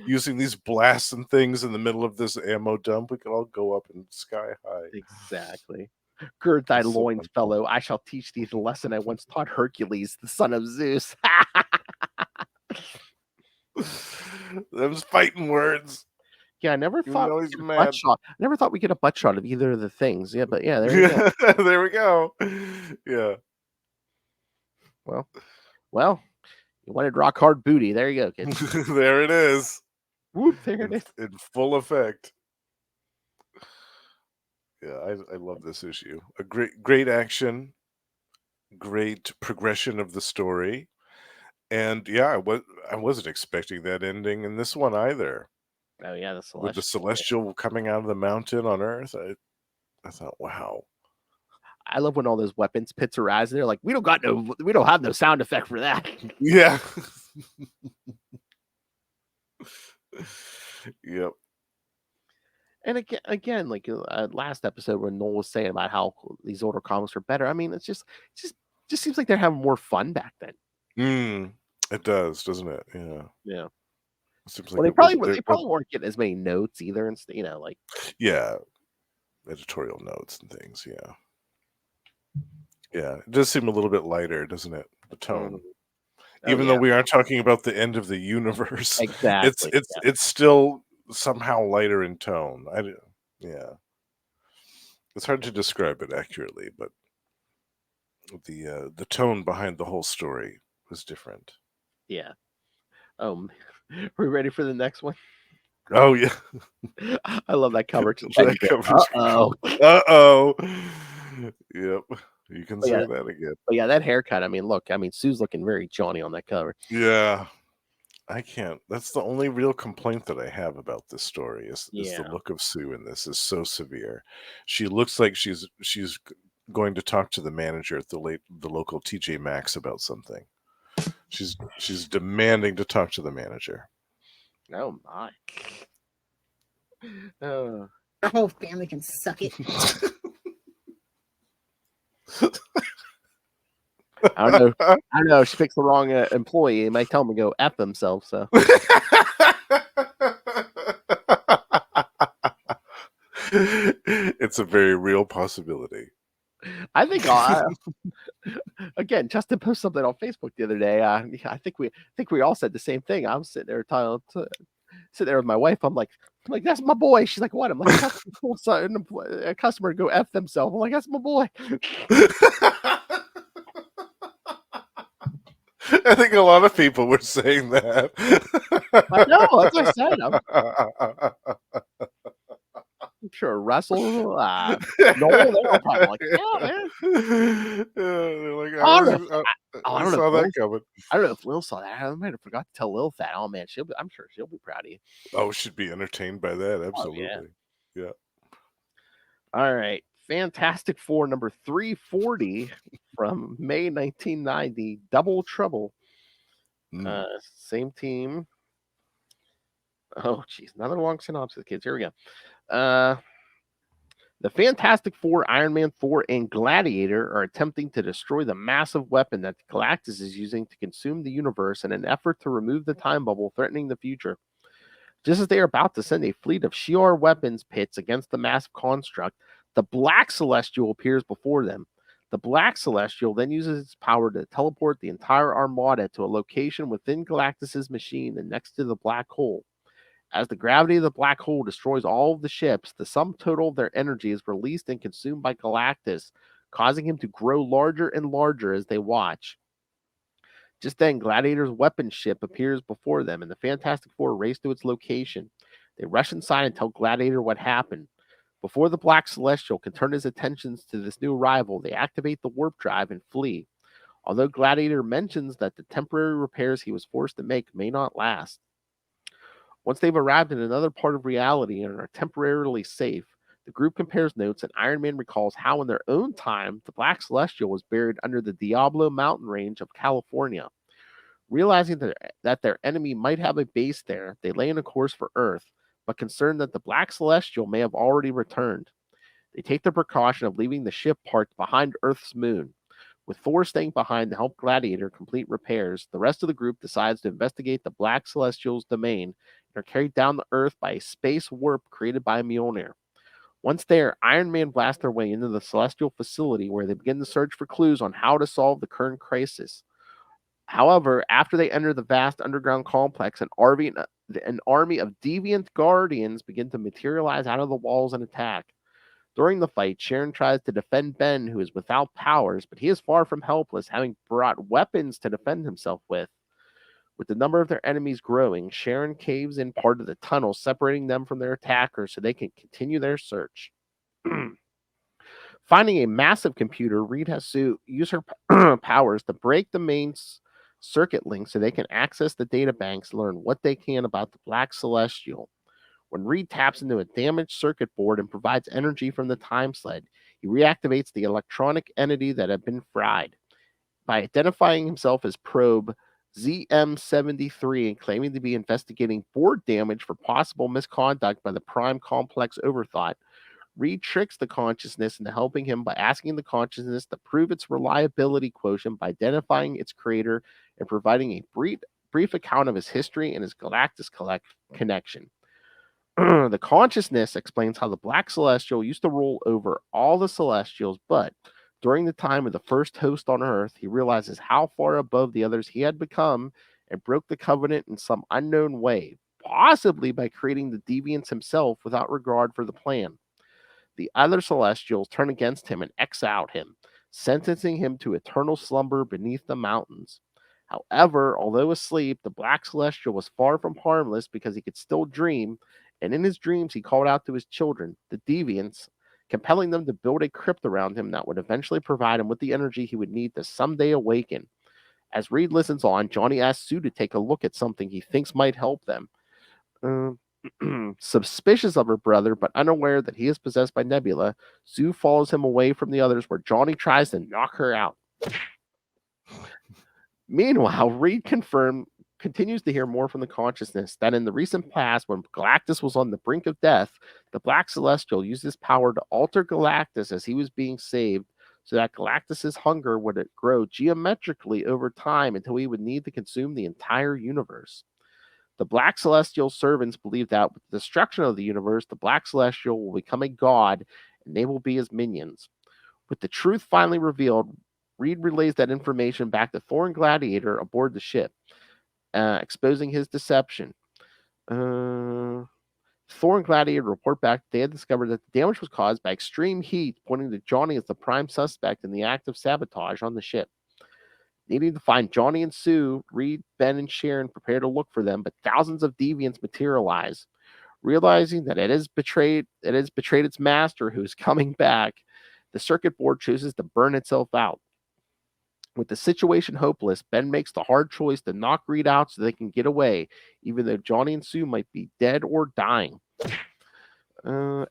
S2: Using these blasts and things in the middle of this ammo dump, we could all go up in sky high.
S1: Exactly. Gird thy loins, fellow. I shall teach thee the lesson I once taught Hercules, the son of Zeus.
S2: Those fighting words.
S1: Yeah, I never thought we could butt shot. I never thought we get a butt shot of either of the things. Yeah, but yeah, there you go.
S2: There we go. Yeah.
S1: Well, you wanted rock hard booty. There you go, kids.
S2: There it is.
S1: Whoop, there it is.
S2: In full effect. Yeah, I love this issue. A great action, great progression of the story. And yeah, I wasn't expecting that ending in this one either.
S1: Oh yeah, the Celestial.
S2: With the Celestial coming out of the mountain on Earth, I thought, wow.
S1: I love when all those weapons pits arise. They're like, we don't have no sound effect for that.
S2: Yeah. Yep.
S1: And again, like last episode when Noel was saying about how these older comics are better. I mean, it just seems like they're having more fun back then.
S2: It does, doesn't it? Yeah.
S1: Yeah.
S2: It seems
S1: Well,
S2: like
S1: they probably weren't getting as many notes either, and like
S2: editorial notes and things. Yeah, it does seem a little bit lighter, doesn't it? The tone, even though we aren't talking about the end of the universe,
S1: exactly.
S2: It's still somehow lighter in tone. It's hard to describe it accurately, but the tone behind the whole story was different.
S1: Yeah. Are we ready for the next one?
S2: Oh yeah.
S1: I love that cover.
S2: Uh-oh. Yep. You can say that again.
S1: But yeah, that haircut. I mean, look. I mean, Sue's looking very Johnny on that cover.
S2: Yeah. I can't. That's the only real complaint that I have about this story is the
S3: Yeah.
S2: look of Sue in this is so severe. She looks like she's going to talk to the manager at the local TJ Maxx about something. She's demanding to talk to the manager.
S1: Oh my.
S4: Her whole family can suck it.
S1: I don't know. She picks the wrong employee. They might tell them to go F themselves. So
S2: it's a very real possibility.
S1: I think again, Justin posted something on Facebook the other day. I think we all said the same thing. I was sitting there sitting there with my wife. I'm like, that's my boy. She's like, what? I'm like, a customer to go F themselves. I'm like, that's my boy.
S2: I think a lot of people were saying that.
S1: I know. That's what I said. I'm sure Russell, Noel, they're probably like, yeah, man.
S2: They're like,
S1: I
S2: saw that coming.
S1: I don't know if Lil saw that. I might have forgot to tell Lil that. Oh man, I'm sure she'll be proud of you.
S2: Oh, she'd be entertained by that. Absolutely.
S1: Oh,
S2: yeah.
S1: All right. Fantastic Four number 340 from May 1990. Double Trouble. Same team. Oh, geez. Another long synopsis, kids. Here we go. The Fantastic Four, Iron Man, Thor, and Gladiator are attempting to destroy the massive weapon that Galactus is using to consume the universe in an effort to remove the time bubble threatening the future. Just as they are about to send a fleet of Shi'ar weapons pits against the massive construct, the Black Celestial appears before them. The Black Celestial then uses its power to teleport the entire armada to a location within Galactus's machine and next to the black hole. As the gravity of the black hole destroys all of the ships, the sum total of their energy is released and consumed by Galactus, causing him to grow larger and larger as they watch. Just then, Gladiator's weapon ship appears before them, and the Fantastic Four race to its location. They rush inside and tell Gladiator what happened. Before the Black Celestial can turn his attentions to this new arrival, they activate the warp drive and flee. Although Gladiator mentions that the temporary repairs he was forced to make may not last. Once they've arrived in another part of reality and are temporarily safe, the group compares notes and Iron Man recalls how in their own time the Black Celestial was buried under the Diablo mountain range of California. Realizing that their enemy might have a base there, they lay in a course for Earth, but concerned that the Black Celestial may have already returned. They take the precaution of leaving the ship parked behind Earth's moon. With Thor staying behind to help Gladiator complete repairs, the rest of the group decides to investigate the Black Celestial's domain and are carried down to Earth by a space warp created by Mjolnir. Once there, Iron Man blasts their way into the Celestial facility where they begin to search for clues on how to solve the current crisis. However, after they enter the vast underground complex, an army of deviant guardians begin to materialize out of the walls and attack. During the fight, Sharon tries to defend Ben, who is without powers, but he is far from helpless, having brought weapons to defend himself with. With the number of their enemies growing, Sharon caves in part of the tunnel, separating them from their attackers so they can continue their search. Finding a massive computer, Reed has to use her powers to break the main circuit link so they can access the data banks and learn what they can about the Black Celestial. When Reed taps into a damaged circuit board and provides energy from the time sled, he reactivates the electronic entity that had been fried. By identifying himself as Probe ZM73 and claiming to be investigating board damage for possible misconduct by the Prime Complex Overthought, Reed tricks the consciousness into helping him by asking the consciousness to prove its reliability quotient by identifying its creator and providing a brief account of his history and his Galactus connection. The consciousness explains how the Black Celestial used to rule over all the Celestials, but during the time of the first host on Earth, he realizes how far above the others he had become and broke the covenant in some unknown way, possibly by creating the deviants himself without regard for the plan. The other Celestials turn against him and exile him, sentencing him to eternal slumber beneath the mountains. However, although asleep, the Black Celestial was far from harmless because he could still dream, and in his dreams he called out to his children, the Deviants, compelling them to build a crypt around him that would eventually provide him with the energy he would need to someday awaken. As Reed listens on, Johnny asks Sue to take a look at something he thinks might help them. Suspicious of her brother, but unaware that he is possessed by Nebula, Sue follows him away from the others where Johnny tries to knock her out. Meanwhile, Reed continues to hear more from the consciousness that in the recent past, when Galactus was on the brink of death, the Black Celestial used his power to alter Galactus as he was being saved, so that Galactus's hunger would grow geometrically over time until he would need to consume the entire universe. The Black Celestial servants believe that with the destruction of the universe, the Black Celestial will become a god, and they will be his minions. With the truth finally revealed, Reed relays that information back to Thor and Gladiator aboard the ship, exposing his deception. Thor and Gladiator report back they had discovered that the damage was caused by extreme heat, pointing to Johnny as the prime suspect in the act of sabotage on the ship. Needing to find Johnny and Sue, Reed, Ben, and Sharon prepare to look for them, but thousands of deviants materialize. Realizing that it has betrayed its master, who is coming back, the circuit board chooses to burn itself out. With the situation hopeless, Ben makes the hard choice to knock Reed out so they can get away, even though Johnny and Sue might be dead or dying.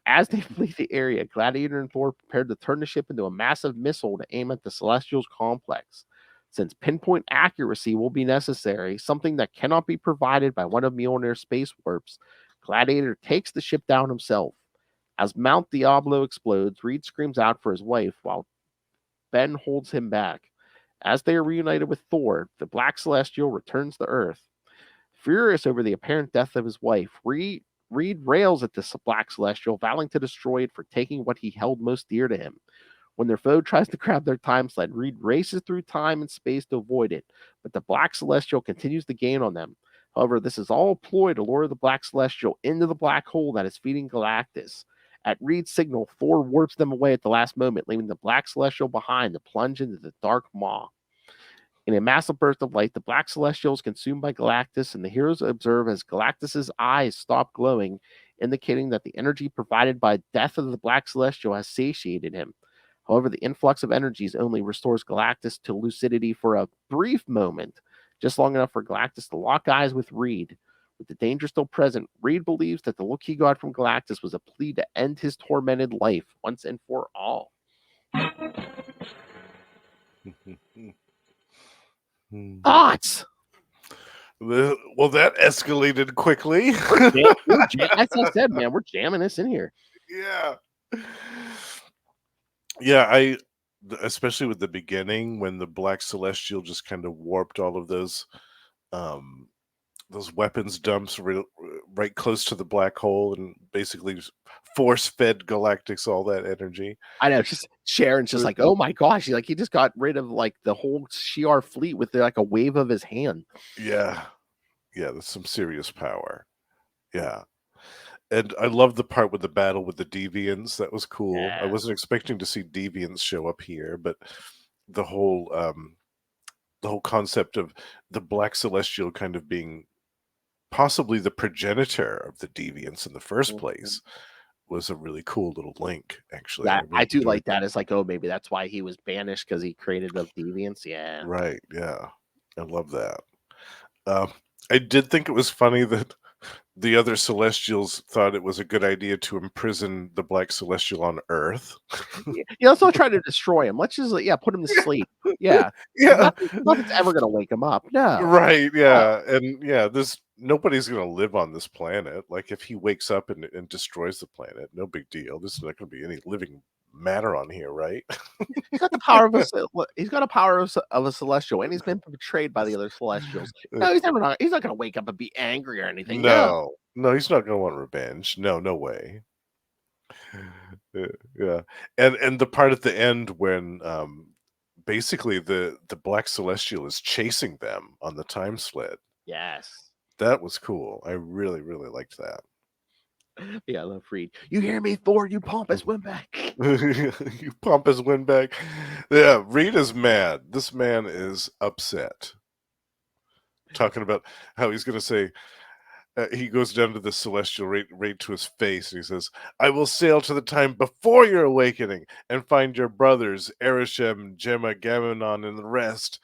S1: As they flee the area, Gladiator and Thor prepare to turn the ship into a massive missile to aim at the Celestials complex. Since pinpoint accuracy will be necessary, something that cannot be provided by one of Mjolnir's space warps, Gladiator takes the ship down himself. As Mount Diablo explodes, Reed screams out for his wife while Ben holds him back. As they are reunited with Thor, the Black Celestial returns to Earth. Furious over the apparent death of his wife, Reed rails at the Black Celestial, vowing to destroy it for taking what he held most dear to him. When their foe tries to grab their time sled, Reed races through time and space to avoid it, but the Black Celestial continues to gain on them. However, this is all a ploy to lure the Black Celestial into the black hole that is feeding Galactus. At Reed's signal, Thor warps them away at the last moment, leaving the Black Celestial behind to plunge into the dark maw. In a massive burst of light, the Black Celestial is consumed by Galactus, and the heroes observe as Galactus's eyes stop glowing, indicating that the energy provided by death of the Black Celestial has satiated him. However, the influx of energies only restores Galactus to lucidity for a brief moment, just long enough for Galactus to lock eyes with Reed. With the danger still present, Reed believes that the look he got from Galactus was a plea to end his tormented life once and for all. Thoughts?
S2: Well, that escalated quickly.
S1: As I said, man, we're jamming this in here.
S2: Yeah, especially with the beginning when the Black Celestial just kind of warped all of those weapons dumps right close to the black hole and basically force fed Galactus all that energy.
S1: I know, just Sharon's just like, oh my gosh, he just got rid of like the whole Shi'ar fleet with like a wave of his hand.
S2: Yeah, that's some serious power. Yeah. And I love the part with the battle with the deviants. That was cool.
S1: Yeah.
S2: I wasn't expecting to see deviants show up here, but the whole concept of the Black Celestial kind of being possibly the progenitor of the deviants in the first place was a really cool little link, actually.
S1: Yeah, I do like
S2: that.
S1: that. It's like, oh, maybe that's why he was banished, because he created the deviants. Yeah.
S2: Right, yeah. I love that. I did think it was funny that the other Celestials thought it was a good idea to imprison the Black Celestial on Earth.
S1: Let's not try to destroy him. Let's just, put him to sleep. Yeah.
S2: Yeah.
S1: Nothing's ever going to wake him up. No.
S2: Right, yeah. And yeah, nobody's going to live on this planet. Like, if he wakes up and destroys the planet, no big deal. There's not going to be any living matter on here, right?
S1: He's got the power of a celestial, and he's been betrayed by the other Celestials. No, he's not going to wake up and be angry or anything.
S2: No, he's not going to want revenge. No way. Yeah, and the part at the end when basically the Black Celestial is chasing them on the time sled.
S1: Yes,
S2: that was cool. I really liked that.
S1: Yeah, I love Reed. You hear me, Thor? You pompous windbag.
S2: You pompous windbag. Yeah, Reed is mad. This man is upset. Talking about how he's going to say, he goes down to the Celestial right to his face, and he says, I will sail to the time before your awakening and find your brothers, Erisham, Gemma, Gammonon, and the rest.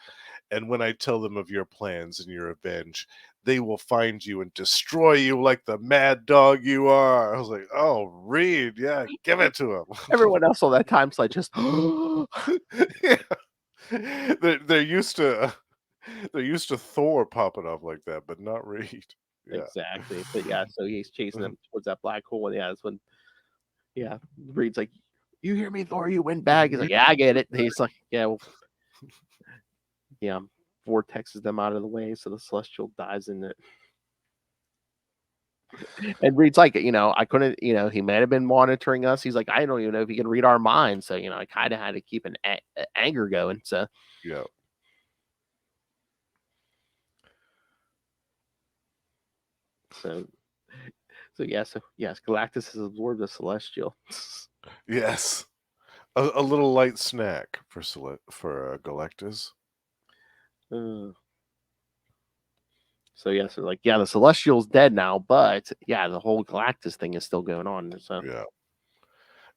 S2: And when I tell them of your plans and your revenge, they will find you and destroy you like the mad dog you are. I was like, oh, Reed, yeah, give it to him.
S1: Everyone else on that time slide just
S2: Yeah. They're used to Thor popping up like that, but not Reed. Yeah.
S1: exactly. But yeah, so he's chasing them towards that black hole, and yeah, that's when Reed's like, "You hear me, Thor? You win back." He's like, "Yeah, I get it." And he's like, "Yeah, well, yeah." Vortexes them out of the way, so the Celestial dives in it. And Reed's like, I couldn't, he might have been monitoring us. He's like, I don't even know if he can read our minds. So, I kind of had to keep an anger going. So,
S2: Yeah.
S1: So yes, Galactus has absorbed the Celestial.
S2: Yes. A little light snack for Galactus.
S1: So yeah, so like, the Celestial's dead now, but yeah, the whole Galactus thing is still going on. So
S2: Yeah.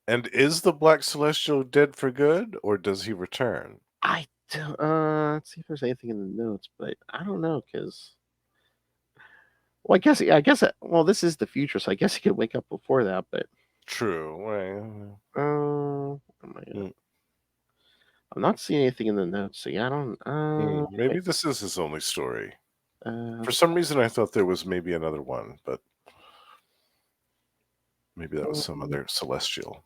S2: And is the Black Celestial dead for good, or does he return?
S1: I don't, let's see if there's anything in the notes, but I don't know because. Well, I guess. Well, this is the future, so I guess he could wake up before that. But
S2: True.
S1: I'm not seeing anything in the notes, so yeah, I don't.
S2: Maybe this is his only story.
S1: For
S2: For some reason, I thought there was maybe another one, but maybe that was some other celestial.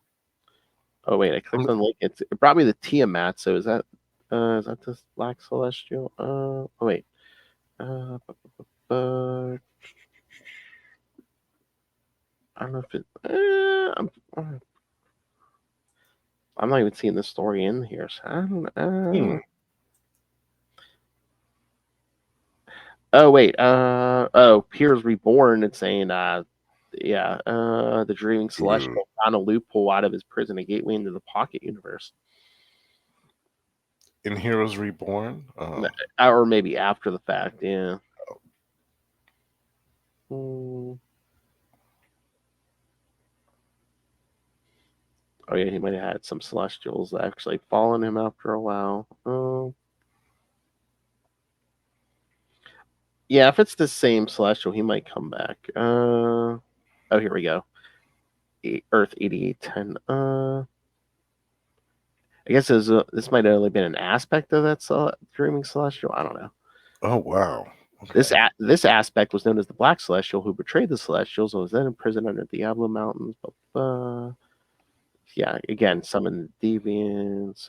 S1: Oh wait, I clicked on the link. It brought me the Tiamat. So is that this Black Celestial? Oh wait. I don't know if it. I'm not even seeing the story in here. So I don't. Oh wait. Here's Reborn. It's saying the Dreaming Celestial found a loophole out of his prison, a gateway into the Pocket Universe.
S2: In Heroes Reborn?
S1: Or maybe after the fact, yeah. Oh yeah, he might have had some Celestials actually following him after a while. Yeah, if it's the same Celestial, he might come back. Here we go. Earth 8810. I guess this might have only been an aspect of that Dreaming Celestial. I don't know.
S2: Oh, wow. Okay.
S1: This aspect was known as the Black Celestial, who betrayed the Celestials and was then imprisoned under the Diablo Mountains. Yeah, again, summoned deviants.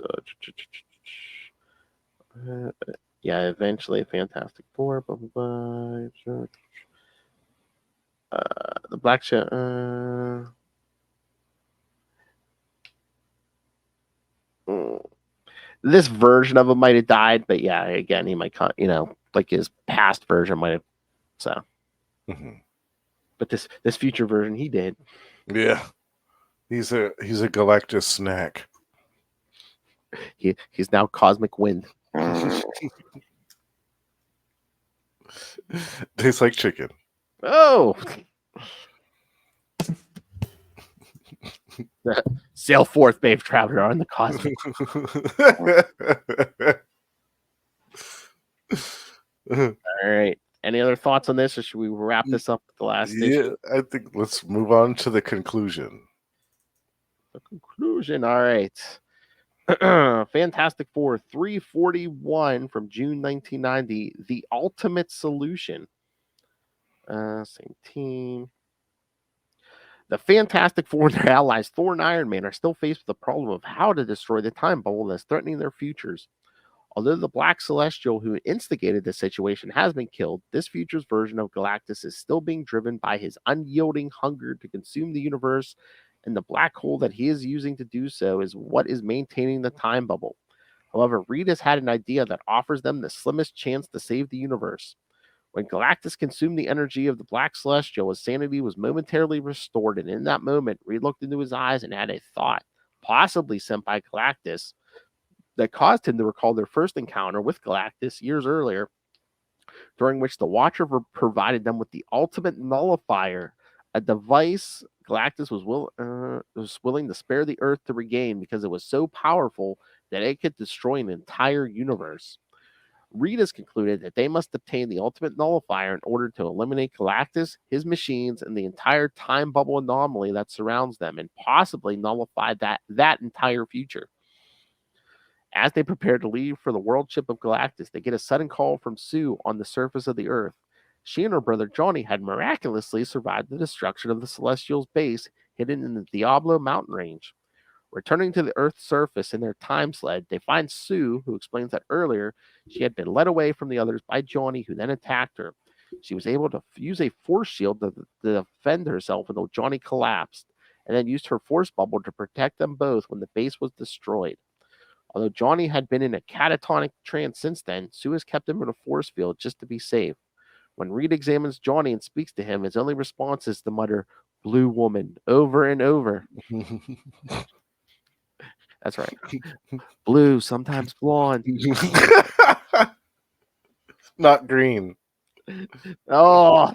S1: Eventually, Fantastic Four. The Black this version of him might have died, but yeah, again, he might, like his past version might have. So, but this future version, he did.
S2: Yeah, he's a Galactus snack.
S1: He's now Cosmic Wind.
S2: Tastes like chicken.
S1: Oh. Sail forth, brave traveler, on the cosmic. All right. Any other thoughts on this, or should we wrap this up with the last issue?
S2: I think let's move on to the conclusion.
S1: All right. Fantastic Four 341 from June 1990. The Ultimate Solution. Same team. The Fantastic Four and their allies, Thor and Iron Man, are still faced with the problem of how to destroy the time bubble that's threatening their futures. Although the Black Celestial who instigated the situation has been killed, this future's version of Galactus is still being driven by his unyielding hunger to consume the universe, and the black hole that he is using to do so is what is maintaining the time bubble. However, Reed has had an idea that offers them the slimmest chance to save the universe. When Galactus consumed the energy of the Black Celestial, his sanity was momentarily restored, and in that moment, Reed looked into his eyes and had a thought, possibly sent by Galactus, that caused him to recall their first encounter with Galactus years earlier, during which the Watcher provided them with the ultimate nullifier, a device Galactus was willing to spare the Earth to regain because it was so powerful that it could destroy an entire universe. Reed has concluded that they must obtain the ultimate nullifier in order to eliminate Galactus, his machines, and the entire time bubble anomaly that surrounds them, and possibly nullify that entire future. As they prepare to leave for the world ship of Galactus, they get a sudden call from Sue on the surface of the Earth. She and her brother Johnny had miraculously survived the destruction of the Celestials' base hidden in the Diablo mountain range. Returning to the Earth's surface in their time sled, they find Sue, who explains that earlier she had been led away from the others by Johnny, who then attacked her. She was able to use a force shield to defend herself until Johnny collapsed, and then used her force bubble to protect them both when the base was destroyed. Although Johnny had been in a catatonic trance since then, Sue has kept him in a force field just to be safe. When Reed examines Johnny and speaks to him, his only response is to mutter, "Blue woman," over and over. That's right. Blue, sometimes blonde.
S2: Not green.
S1: Oh.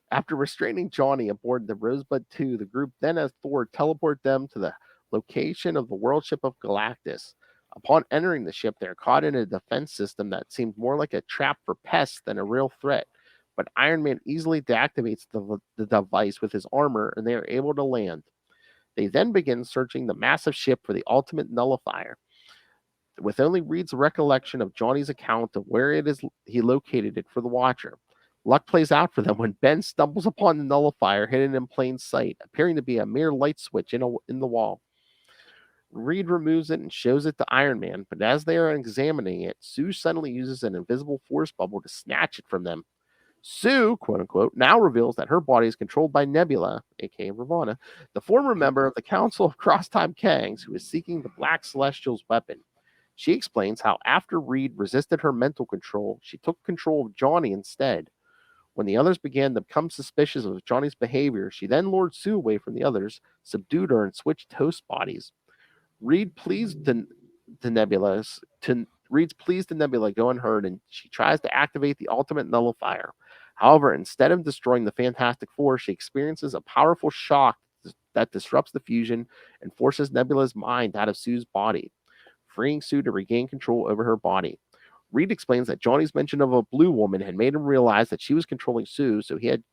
S1: After restraining Johnny aboard the Rosebud 2, the group then has Thor teleport them to the location of the world ship of Galactus. Upon entering the ship, they're caught in a defense system that seemed more like a trap for pests than a real threat. But Iron Man easily deactivates the device with his armor, and they are able to land. They then begin searching the massive ship for the ultimate nullifier. With only Reed's recollection of Johnny's account of where it is he located it for the Watcher. Luck plays out for them when Ben stumbles upon the nullifier hidden in plain sight, appearing to be a mere light switch in the wall. Reed removes it and shows it to Iron Man, but as they are examining it, Sue suddenly uses an invisible force bubble to snatch it from them. Sue, quote unquote, now reveals that her body is controlled by Nebula, aka Ravonna, the former member of the Council of Cross-Time Kangs, who is seeking the Black Celestial's weapon. She explains how after Reed resisted her mental control, she took control of Johnny instead. When the others began to become suspicious of Johnny's behavior, she then lured Sue away from the others, subdued her, and switched host bodies. Reed's pleased to Nebula go unheard, and she tries to activate the ultimate nullifier. However, instead of destroying the Fantastic Four, she experiences a powerful shock that disrupts the fusion and forces Nebula's mind out of Sue's body, freeing Sue to regain control over her body. Reed explains that Johnny's mention of a blue woman had made him realize that she was controlling Sue, so he had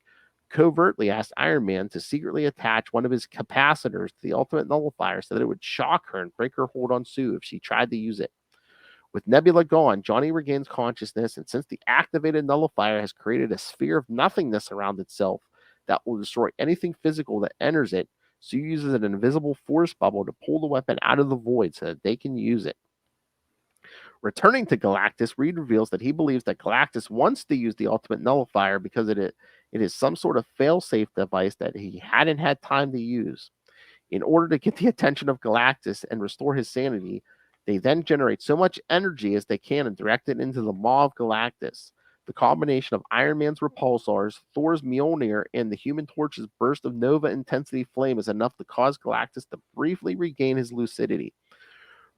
S1: covertly asked Iron Man to secretly attach one of his capacitors to the ultimate nullifier so that it would shock her and break her hold on Sue if she tried to use it. With Nebula gone, Johnny regains consciousness, and since the activated nullifier has created a sphere of nothingness around itself that will destroy anything physical that enters it, Sue uses an invisible force bubble to pull the weapon out of the void so that they can use it. Returning to Galactus, Reed reveals that he believes that Galactus wants to use the ultimate nullifier because it is some sort of fail-safe device that he hadn't had time to use. In order to get the attention of Galactus and restore his sanity, they then generate so much energy as they can and direct it into the maw of Galactus. The combination of Iron Man's repulsors, Thor's Mjolnir, and the Human Torch's burst of Nova intensity flame is enough to cause Galactus to briefly regain his lucidity.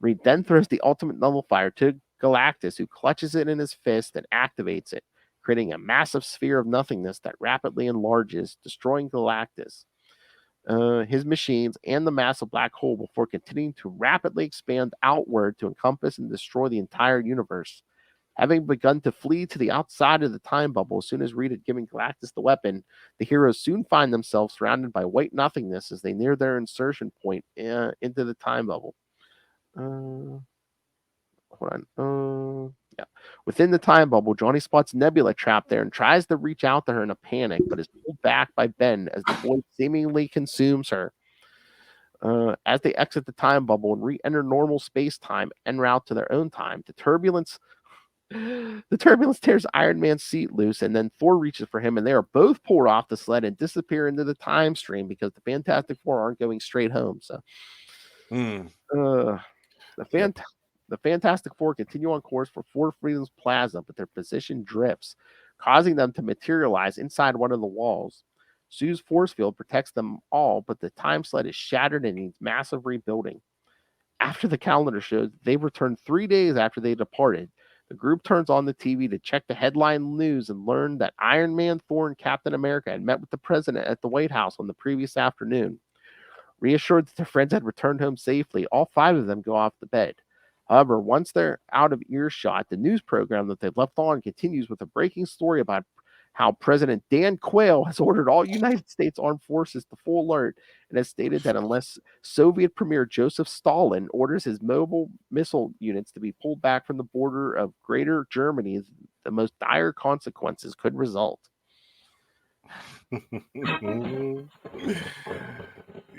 S1: Reed then throws the ultimate nullifier to Galactus, who clutches it in his fist and activates it, creating a massive sphere of nothingness that rapidly enlarges, destroying Galactus, his machines, and the massive black hole before continuing to rapidly expand outward to encompass and destroy the entire universe. Having begun to flee to the outside of the time bubble as soon as Reed had given Galactus the weapon, the heroes soon find themselves surrounded by white nothingness as they near their insertion point into the time bubble. Hold on. Yeah. Within the time bubble, Johnny spots Nebula trapped there and tries to reach out to her in a panic, but is pulled back by Ben as the void seemingly consumes her. As they exit the time bubble and re-enter normal space-time en route to their own time, the turbulence tears Iron Man's seat loose, and then Thor reaches for him, and they are both pulled off the sled and disappear into the time stream because the Fantastic Four aren't going straight home. So, the Fantastic Four continue on course for Four Freedoms Plaza, but their position drifts, causing them to materialize inside one of the walls. Sue's force field protects them all, but the time sled is shattered and needs massive rebuilding. After the calendar shows they returned 3 days after they departed, the group turns on the TV to check the headline news and learn that Iron Man, Thor, and Captain America had met with the president at the White House on the previous afternoon. Reassured that their friends had returned home safely, all 5 of them go off to bed. However, once they're out of earshot, the news program that they've left on continues with a breaking story about how President Dan Quayle has ordered all United States armed forces to full alert and has stated that unless Soviet Premier Joseph Stalin orders his mobile missile units to be pulled back from the border of Greater Germany, the most dire consequences could result.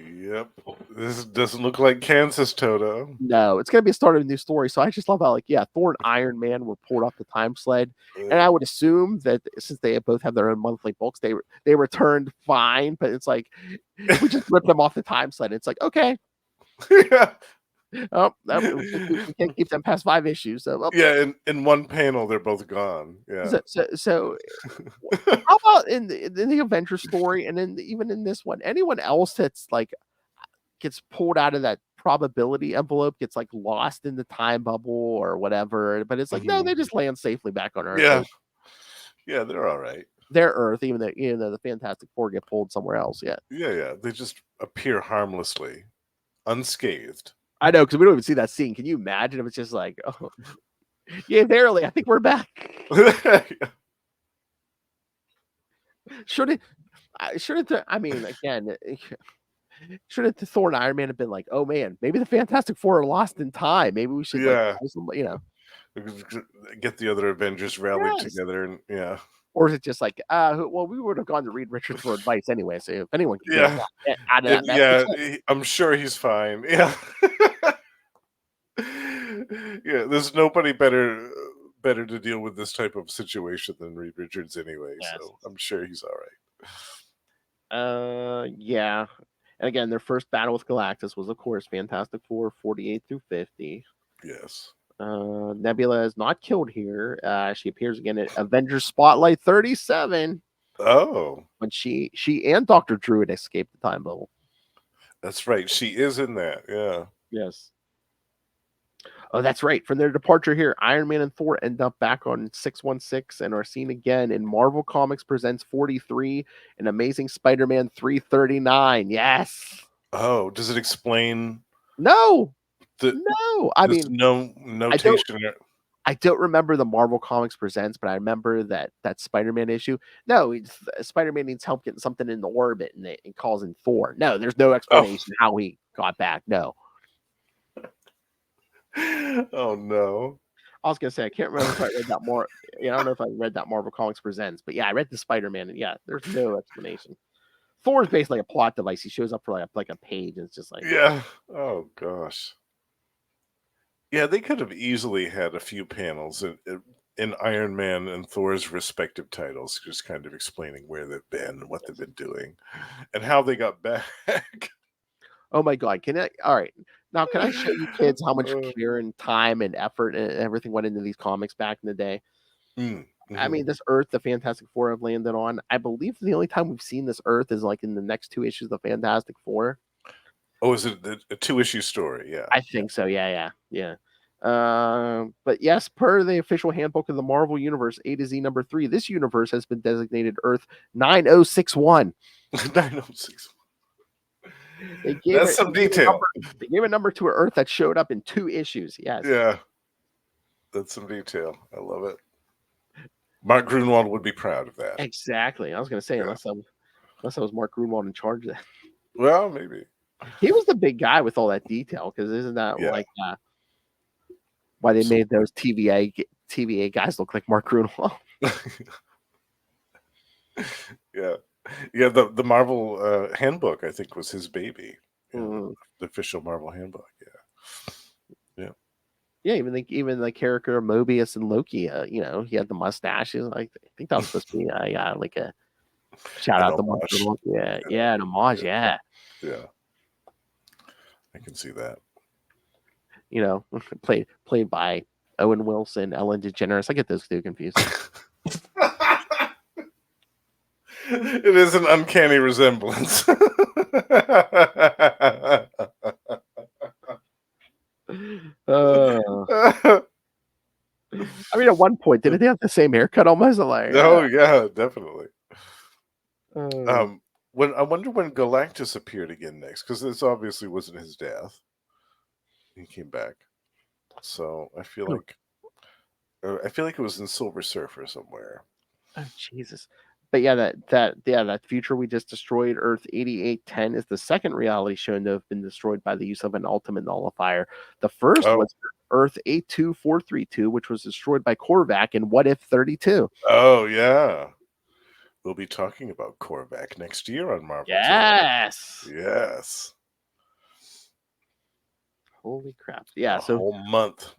S2: Yep. This doesn't look like Kansas, Toto.
S1: No, it's going to be a start of a new story. So I just love how, like, yeah, Thor and Iron Man were pulled off the time sled. And I would assume that since they both have their own monthly books, they returned fine. But it's like, we just ripped them off the time sled. It's like, okay.
S2: Yeah.
S1: Oh, no, we can't keep them past 5 issues. So,
S2: Yeah, in one panel, they're both gone. Yeah.
S1: So how about in the Avengers story, and then even in this one, anyone else that's like gets pulled out of that probability envelope, gets like lost in the time bubble or whatever, but it's like no, they just land safely back on Earth.
S2: Yeah, yeah, they're all right.
S1: They're Earth, even though the Fantastic Four get pulled somewhere else.
S2: Yeah, they just appear harmlessly, unscathed.
S1: I know, because we don't even see that scene. Can you imagine if it's just like, oh, yeah, verily, I think we're back. Should it? I mean, again, shouldn't the Thor and Iron Man have been like, oh man, maybe the Fantastic Four are lost in time. Maybe we should,
S2: get the other Avengers rallied together, and
S1: Or is it just like, well, we would have gone to Reed Richards for advice anyway. So if anyone can get out of that mess,
S2: I'm sure he's fine. Yeah. Yeah, there's nobody better to deal with this type of situation than Reed Richards anyway. Yes. So I'm sure he's all
S1: right. Yeah. And again, their first battle with Galactus was, of course, Fantastic Four 48 through 50.
S2: Yes.
S1: Nebula is not killed here. She appears again at Avengers Spotlight 37.
S2: Oh.
S1: When she and Dr. Druid escaped the time bubble.
S2: That's right. She is in that. Yeah.
S1: Yes. Oh, that's right. From their departure here, Iron Man and Thor end up back on 616 and are seen again in Marvel Comics Presents 43 and Amazing Spider-Man 339. Yes.
S2: Oh, does it explain?
S1: No. I mean,
S2: no notation.
S1: I don't remember the Marvel Comics Presents, but I remember that Spider-Man issue. No, Spider-Man needs help getting something in the orbit, and it calls in Thor. No, there's no explanation how he got back. No.
S2: Oh no!
S1: I was gonna say I can't remember if I read that more. I don't know if I read that Marvel Comics Presents, but yeah, I read the Spider-Man, and yeah, there's no explanation. Thor is basically a plot device. He shows up for like a page, and it's just like
S2: Oh gosh. Yeah, they could have easily had a few panels in Iron Man and Thor's respective titles, just kind of explaining where they've been, what they've been doing, and how they got back.
S1: Oh my God! All right. Now, can I show you kids how much care and time and effort and everything went into these comics back in the day?
S2: Mm-hmm.
S1: I mean, this Earth the Fantastic Four have landed on, I believe the only time we've seen this Earth is like in the next 2 issues of the Fantastic Four.
S2: Oh, is it a 2-issue story? Yeah.
S1: I think so. Yeah. But yes, per the official handbook of the Marvel Universe, A to Z number 3, this universe has been designated Earth 9061.
S2: 9061.
S1: That's
S2: some detail.
S1: They gave a number to an Earth that showed up in 2 issues. Yes.
S2: Yeah. That's some detail. I love it. Mark Gruenwald would be proud of that.
S1: Exactly. I was going to say, unless I was Mark Gruenwald in charge of that.
S2: Well, maybe.
S1: He was the big guy with all that detail, because isn't that like why they made those TVA guys look like Mark Gruenwald?
S2: Yeah. Yeah, the Marvel handbook, I think, was his baby. The official Marvel handbook.
S1: Yeah, even the character of Mobius and Loki, he had the mustache. I think that was supposed to be like a shout out to Mark Gruenwald. Yeah, an homage. Yeah.
S2: I can see that.
S1: Played by Owen Wilson, Ellen DeGeneres. I get those two confused.
S2: It is an uncanny resemblance.
S1: I mean, at one point, didn't they have the same haircut almost?
S2: Oh yeah, definitely. I wonder when Galactus appeared again next, because this obviously wasn't his death. He came back. So I feel
S1: Hmm.
S2: like it was in Silver Surfer somewhere.
S1: Oh Jesus! But yeah, that future we just destroyed, Earth 8810, is the second reality shown to have been destroyed by the use of an ultimate nullifier. The first
S2: Oh,
S1: was Earth 82432, which was destroyed by Korvac in What If 32.
S2: oh yeah. We'll be talking about Korvac next year on Marvel
S1: Yes.
S2: Today. Yes.
S1: Holy crap! Yeah.
S2: A whole month.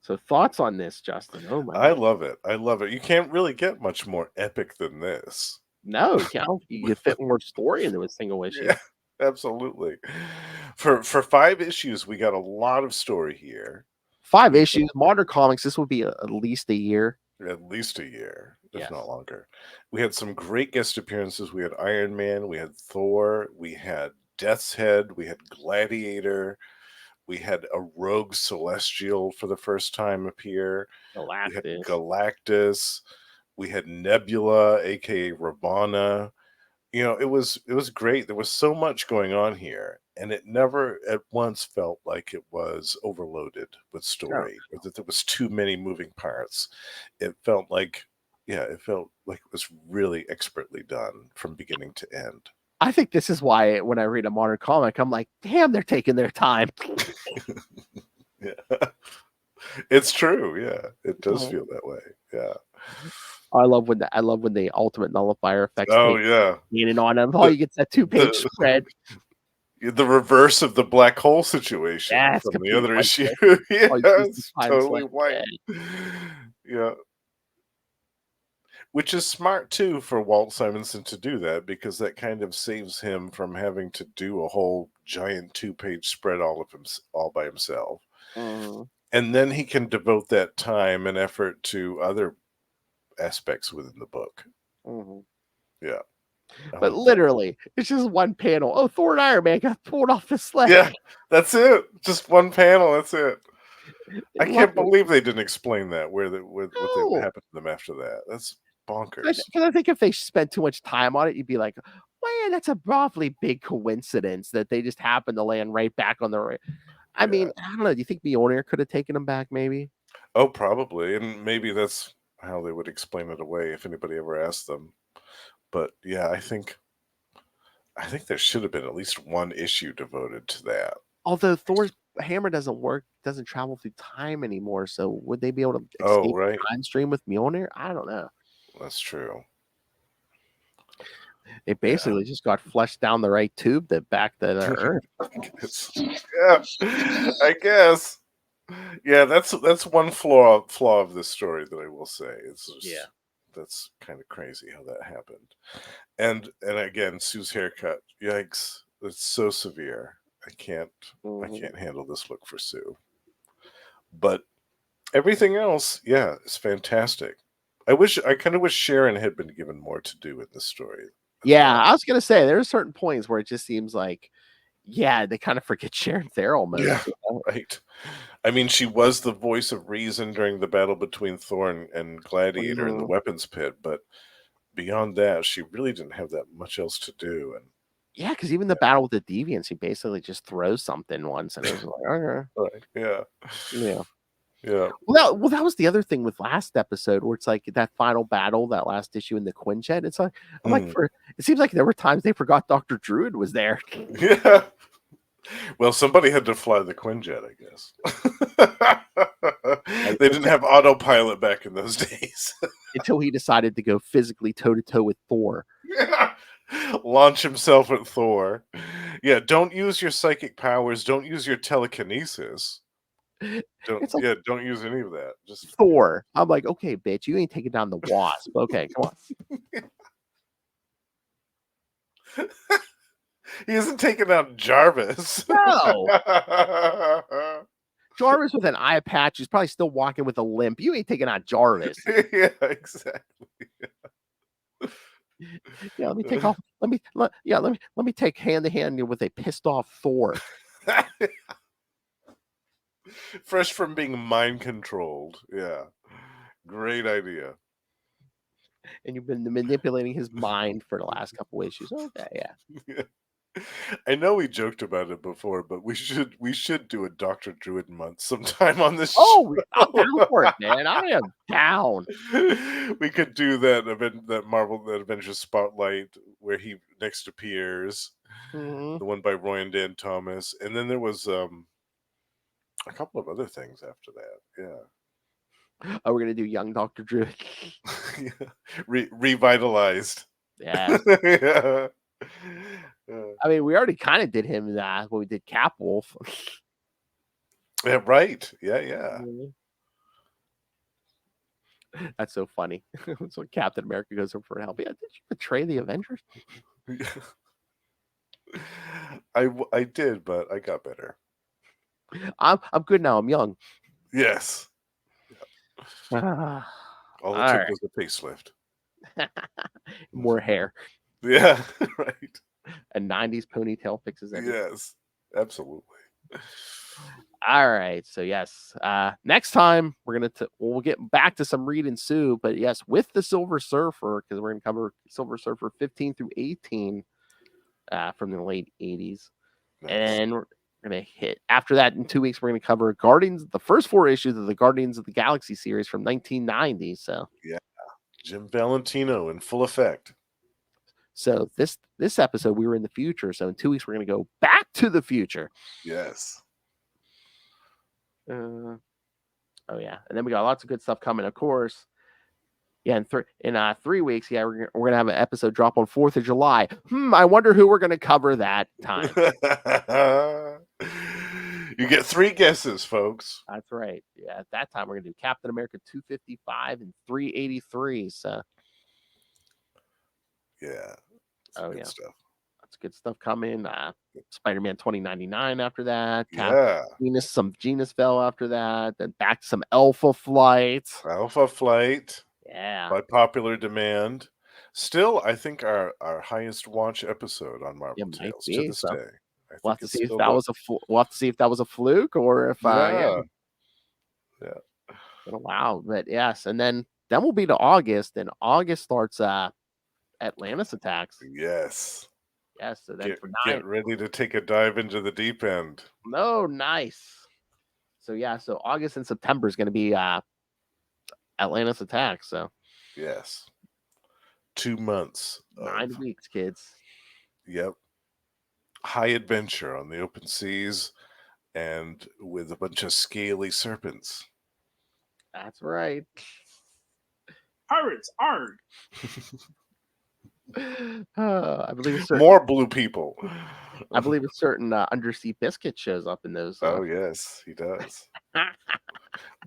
S1: So thoughts on this, Justin? Oh my
S2: I
S1: God.
S2: love it. I love it. You can't really get much more epic than this.
S1: No, you can't. You fit more story into a single issue.
S2: Yeah, absolutely. For 5 issues, we got a lot of story here.
S1: 5
S2: We
S1: issues. Modern Comics. This would be at least a year.
S2: At least a year, if
S1: Yes.
S2: not longer. We had some great guest appearances. We had Iron Man, we had Thor, we had Death's Head, we had Gladiator, we had a rogue celestial for the first time appear. We had
S1: Galactus.
S2: Galactus, we had Nebula, aka Ravana. You know, it was great. There was so much going on here, and it never at once felt like it was overloaded with story or that there was too many moving parts. It felt like it was really expertly done from beginning to end.
S1: I think this is why when I read a modern comic, I'm like, damn, they're taking their time.
S2: Yeah. It's true, yeah. It does feel that way. Yeah.
S1: I love when the ultimate nullifier effects
S2: Oh yeah.
S1: leaning on them. Oh, you get that 2-page spread.
S2: The reverse of the black hole situation
S1: Yeah, it's
S2: from the
S1: complete
S2: other
S1: white
S2: issue.
S1: space.
S2: Yeah,
S1: All you see is
S2: it's
S1: the time
S2: totally
S1: slip.
S2: white. Yeah. Which is smart too for Walt Simonson to do that, because that kind of saves him from having to do a whole giant 2-page spread all by himself.
S1: Mhm.
S2: And then he can devote that time and effort to other aspects within the book.
S1: Mhm.
S2: Yeah.
S1: But literally, it's just one panel. Oh, Thor and Iron Man got pulled off the sled.
S2: Yeah, that's it. Just one panel. That's it. I
S1: Love
S2: can't
S1: it.
S2: believe they didn't explain that. What
S1: No.
S2: happened to them after that? That's bonkers.
S1: Because I think if they spent too much time on it, you'd be like, well, that's a awfully big coincidence that they just happened to land right back on the right. I mean, I don't know. Do you think Mjolnir could have taken him back? Maybe.
S2: Oh, probably, and maybe that's how they would explain it away if anybody ever asked them. But yeah, I think there should have been at least one issue devoted to that.
S1: Although Thor's hammer doesn't travel through time anymore. So would they be able to
S2: Oh,
S1: escape
S2: right.
S1: the time stream with Mjolnir? I don't know.
S2: That's true.
S1: It basically just got flushed down the right tube that back to the Earth.
S2: Yeah, I guess. Yeah, that's one flaw of this story that I will say. It's just, that's kind of crazy how that happened. And again, Sue's haircut. Yikes! It's so severe. I can't handle this look for Sue. But everything else, yeah, is fantastic. I kind of wish Sharon had been given more to do in this story.
S1: Yeah, I was gonna say there are certain points where it just seems like, they kind of forget Sharon there almost.
S2: Yeah,
S1: you know?
S2: right. I mean, she was the voice of reason during the battle between Thor and Gladiator in the weapons pit, but beyond that, she really didn't have that much else to do. And
S1: yeah, because even the battle with the Deviants, he basically just throws something once, and it was like, okay,
S2: right, yeah.
S1: Well, that was the other thing with last episode, where it's like that final battle, that last issue in the Quinjet. It's like I'm like, it seems like there were times they forgot Dr. Druid was there.
S2: Yeah. Well, somebody had to fly the Quinjet, I guess. They didn't have autopilot back in those days.
S1: Until he decided to go physically toe-to-toe with Thor.
S2: Yeah. Launch himself at Thor. Yeah, don't use your psychic powers. Don't use your telekinesis. Don't use any of that. Just
S1: Thor. I'm like, okay, bitch, you ain't taking down the Wasp. Okay, come
S2: on. He isn't taking out Jarvis.
S1: No. Jarvis with an eye patch is probably still walking with a limp. You ain't taking out Jarvis.
S2: Yeah, exactly.
S1: Yeah, let me take off. Let me take hand to hand with a pissed off Thor.
S2: Fresh from being mind controlled. Yeah. Great idea.
S1: And you've been manipulating his mind for the last couple issues. Okay, yeah.
S2: I know we joked about it before, but we should do a Dr. Druid month sometime on this
S1: Oh, I'm
S2: show.
S1: down for it, man. I am down.
S2: We could do that that Avengers Spotlight where he next appears,
S1: Mhm.
S2: the one by Roy and Dan Thomas, and then there was a couple of other things after that.
S1: Oh, we're gonna do young Dr. Drew.
S2: Yeah, revitalized.
S1: Yeah.
S2: Yeah.
S1: I mean, we already kind of did him that when we did Cap Wolf.
S2: Yeah, right. Yeah.
S1: That's so funny. So Captain America goes over for help. Yeah, did you betray the Avengers?
S2: I did, but I got better.
S1: I'm good now. I'm young.
S2: Yes.
S1: All
S2: All it took
S1: right.
S2: was a facelift.
S1: More hair.
S2: Yeah, right.
S1: A 90s ponytail fixes everything.
S2: Yes, absolutely.
S1: All right. So yes, next time we'll get back to some Reed and Sue, but yes, with the Silver Surfer, because we're gonna cover Silver Surfer 15 through 18 from the late 80s.
S2: Nice.
S1: And we're gonna hit after that in 2 weeks. We're gonna cover Guardians, the first 4 issues of the Guardians of the Galaxy series from 1990. So
S2: yeah, Jim Valentino in full effect.
S1: So this episode we were in the future. So in 2 weeks we're gonna go back to the future.
S2: Yes.
S1: Oh yeah, and then we got lots of good stuff coming, of course. Yeah, in 3 weeks, yeah, we're gonna have an episode drop on 4th of July. I wonder who we're gonna cover that time.
S2: You get 3 guesses, folks.
S1: That's right. Yeah, at that time we're gonna do Captain America 255 and 383. So
S2: yeah.
S1: Good
S2: stuff.
S1: That's good stuff coming. Spider-Man 2099 after that. Some Genus fell after that. Then back to some Alpha Flight.
S2: Yeah. By popular demand. Still, I think our highest watch episode on Marvel Tales to this day.
S1: We'll have to see if that was we'll have to see if that was a fluke or if
S2: yeah.
S1: Wow. But yes, and then we'll be to August, and August starts Atlantis Attacks.
S2: Yes.
S1: Yes, so then
S2: get ready to take a dive into the deep end.
S1: No, nice. So yeah, so August and September is going to be Atlantis Attacks. So
S2: yes, 2 months,
S1: 9 weeks, kids.
S2: Yep, high adventure on the open seas, and with a bunch of scaly serpents.
S1: That's right.
S5: Pirates, arg.
S1: I believe
S2: more blue people.
S1: I believe a certain undersea biscuit shows up in those.
S2: Oh yes, he does.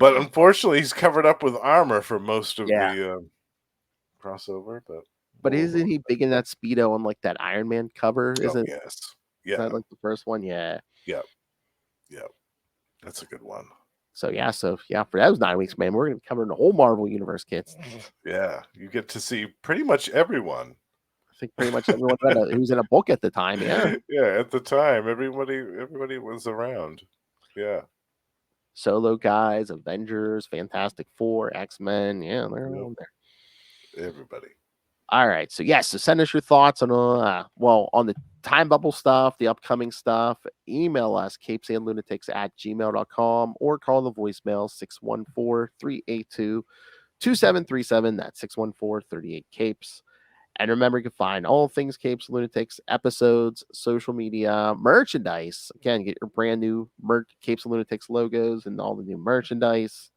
S2: But unfortunately, he's covered up with armor for most of the crossover.
S1: But isn't he big in that Speedo on like that Iron Man cover? Isn't
S2: yes,
S1: yeah, is that like the first one? Yeah.
S2: Yep. That's a good one.
S1: So for those 9 weeks, man, we're gonna cover the whole Marvel universe, kids.
S2: Yeah, you get to see pretty much everyone.
S1: I think pretty much everyone who's in a book at the time. Yeah.
S2: Yeah, at the time, everybody was around. Yeah.
S1: Solo guys, Avengers, Fantastic Four, X-Men. Yeah, they're all there.
S2: Everybody.
S1: All right. So so send us your thoughts on on the Time Bubble stuff, the upcoming stuff. Email us, CapesandLunatics@gmail.com, or call the voicemail 614-382-2737. That's 614-38-CAPES. And remember, you can find all things Capes and Lunatics, episodes, social media, merchandise. Again, get your brand new Capes and Lunatics logos and all the new merchandise.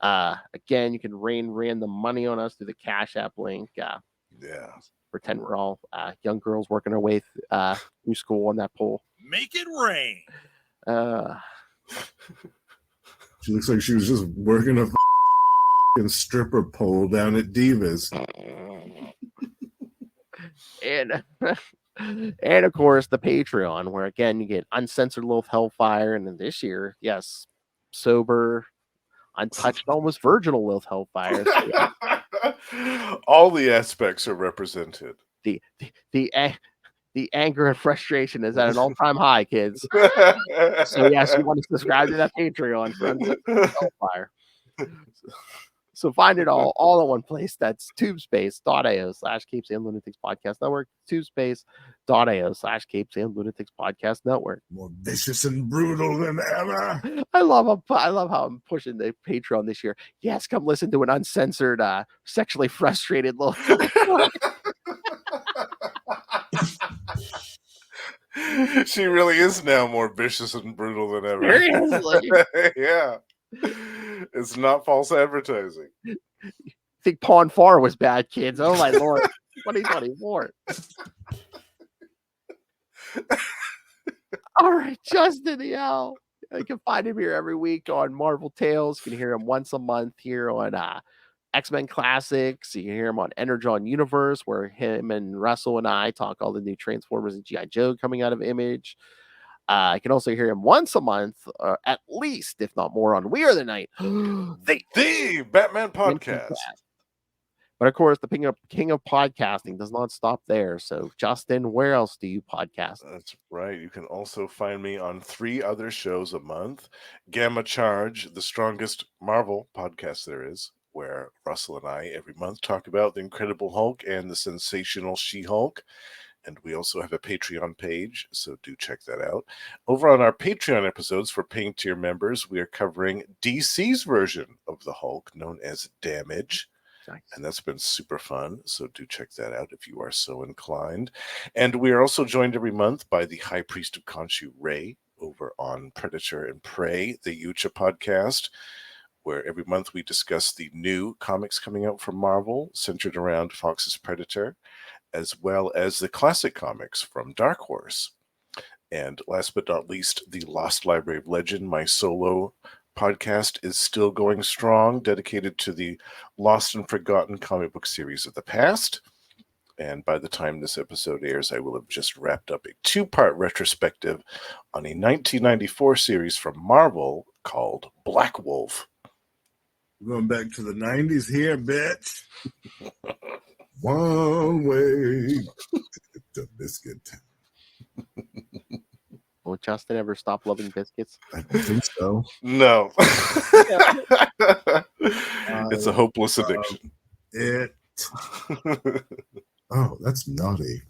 S1: Again, you can rain random money on us through the Cash App link. Pretend we're all young girls working our way through school on that pole.
S5: Make it rain.
S6: She looks like she was just working a stripper pole down at Divas.
S1: And of course the Patreon, where again you get uncensored Lilith Hellfire, and then this year, yes, sober, untouched, almost virginal Lilith Hellfire. So,
S2: all the aspects are represented.
S1: The anger and frustration is at an all-time high, kids. So yes, you want to subscribe to that Patreon for uncensored Hellfire. So find it all in one place. That's tubespace.io/Capes and Lunatics Podcast Network. Tubespace.io/Capes and Lunatics Podcast Network.
S6: More vicious and brutal than ever.
S1: I love how I'm pushing the Patreon this year. Yes, come listen to an uncensored, sexually frustrated little.
S2: She really is now more vicious and brutal than ever.
S1: Seriously.
S2: Yeah. It's not false advertising.
S1: I think Pawn Far was bad, kids. Oh my lord. 2024. All right, Justin the Owl. You can find him here every week on Marvel Tales. You can hear him once a month here on X-Men Classics. You can hear him on Energon Universe, where him and Russell and I talk all the new Transformers and G.I. Joe coming out of Image. I can also hear him once a month, at least, if not more, on We Are the Night,
S2: The Batman Podcast.
S1: But of course, the king of podcasting does not stop there. So, Justin, where else do you podcast?
S2: That's right. You can also find me on 3 other shows a month. Gamma Charge, the strongest Marvel podcast there is, where Russell and I every month talk about the Incredible Hulk and the sensational She-Hulk. And we also have a Patreon page, so do check that out. Over on our Patreon episodes for paying tier members, we are covering DC's version of the Hulk, known as Damage.
S1: Nice.
S2: And that's been super fun, so do check that out if you are so inclined. And we are also joined every month by the High Priest of Khonshu, Ray, over on Predator and Prey, the Yucha podcast, where every month we discuss the new comics coming out from Marvel, centered around Fox's Predator, as well as the classic comics from Dark Horse. And last but not least, the Lost Library of Legend, my solo podcast, is still going strong, dedicated to the lost and forgotten comic book series of the past. And by the time this episode airs, I will have just wrapped up a 2-part retrospective on a 1994 series from Marvel called Black Wolf.
S6: Going back to the 90s here, bitch. One way to biscuit town.
S1: Will Justin ever stop loving biscuits?
S6: I don't think so.
S2: No. It's a hopeless addiction.
S6: Oh, that's naughty.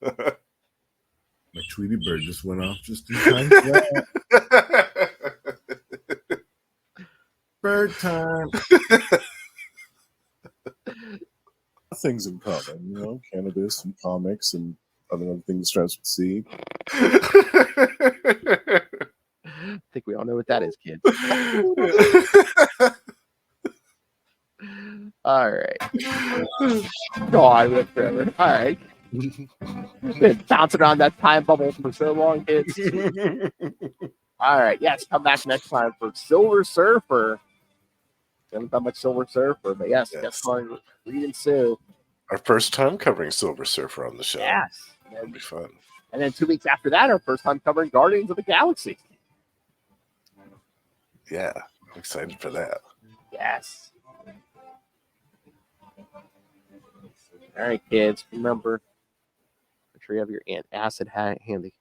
S6: My Tweety bird just went off just in time for that. Bird time. Things in common, you know, cannabis and comics and other things starts with C.
S1: I think we all know what that is, kids. All right. Go on, live forever. All right. Been bouncing around that time bubble for so long, kids. All right. Yes, come back next time for Silver Surfer. We haven't done much Silver Surfer, but yes. Guess on Reed and Sue.
S2: Our first time covering Silver Surfer on the show.
S1: Yes.
S2: That'll be fun.
S1: And then 2 weeks after that, our first time covering Guardians of the Galaxy.
S2: Yeah, I'm excited for that.
S1: Yes. All right, kids. Remember, make sure you have your acid hat handy.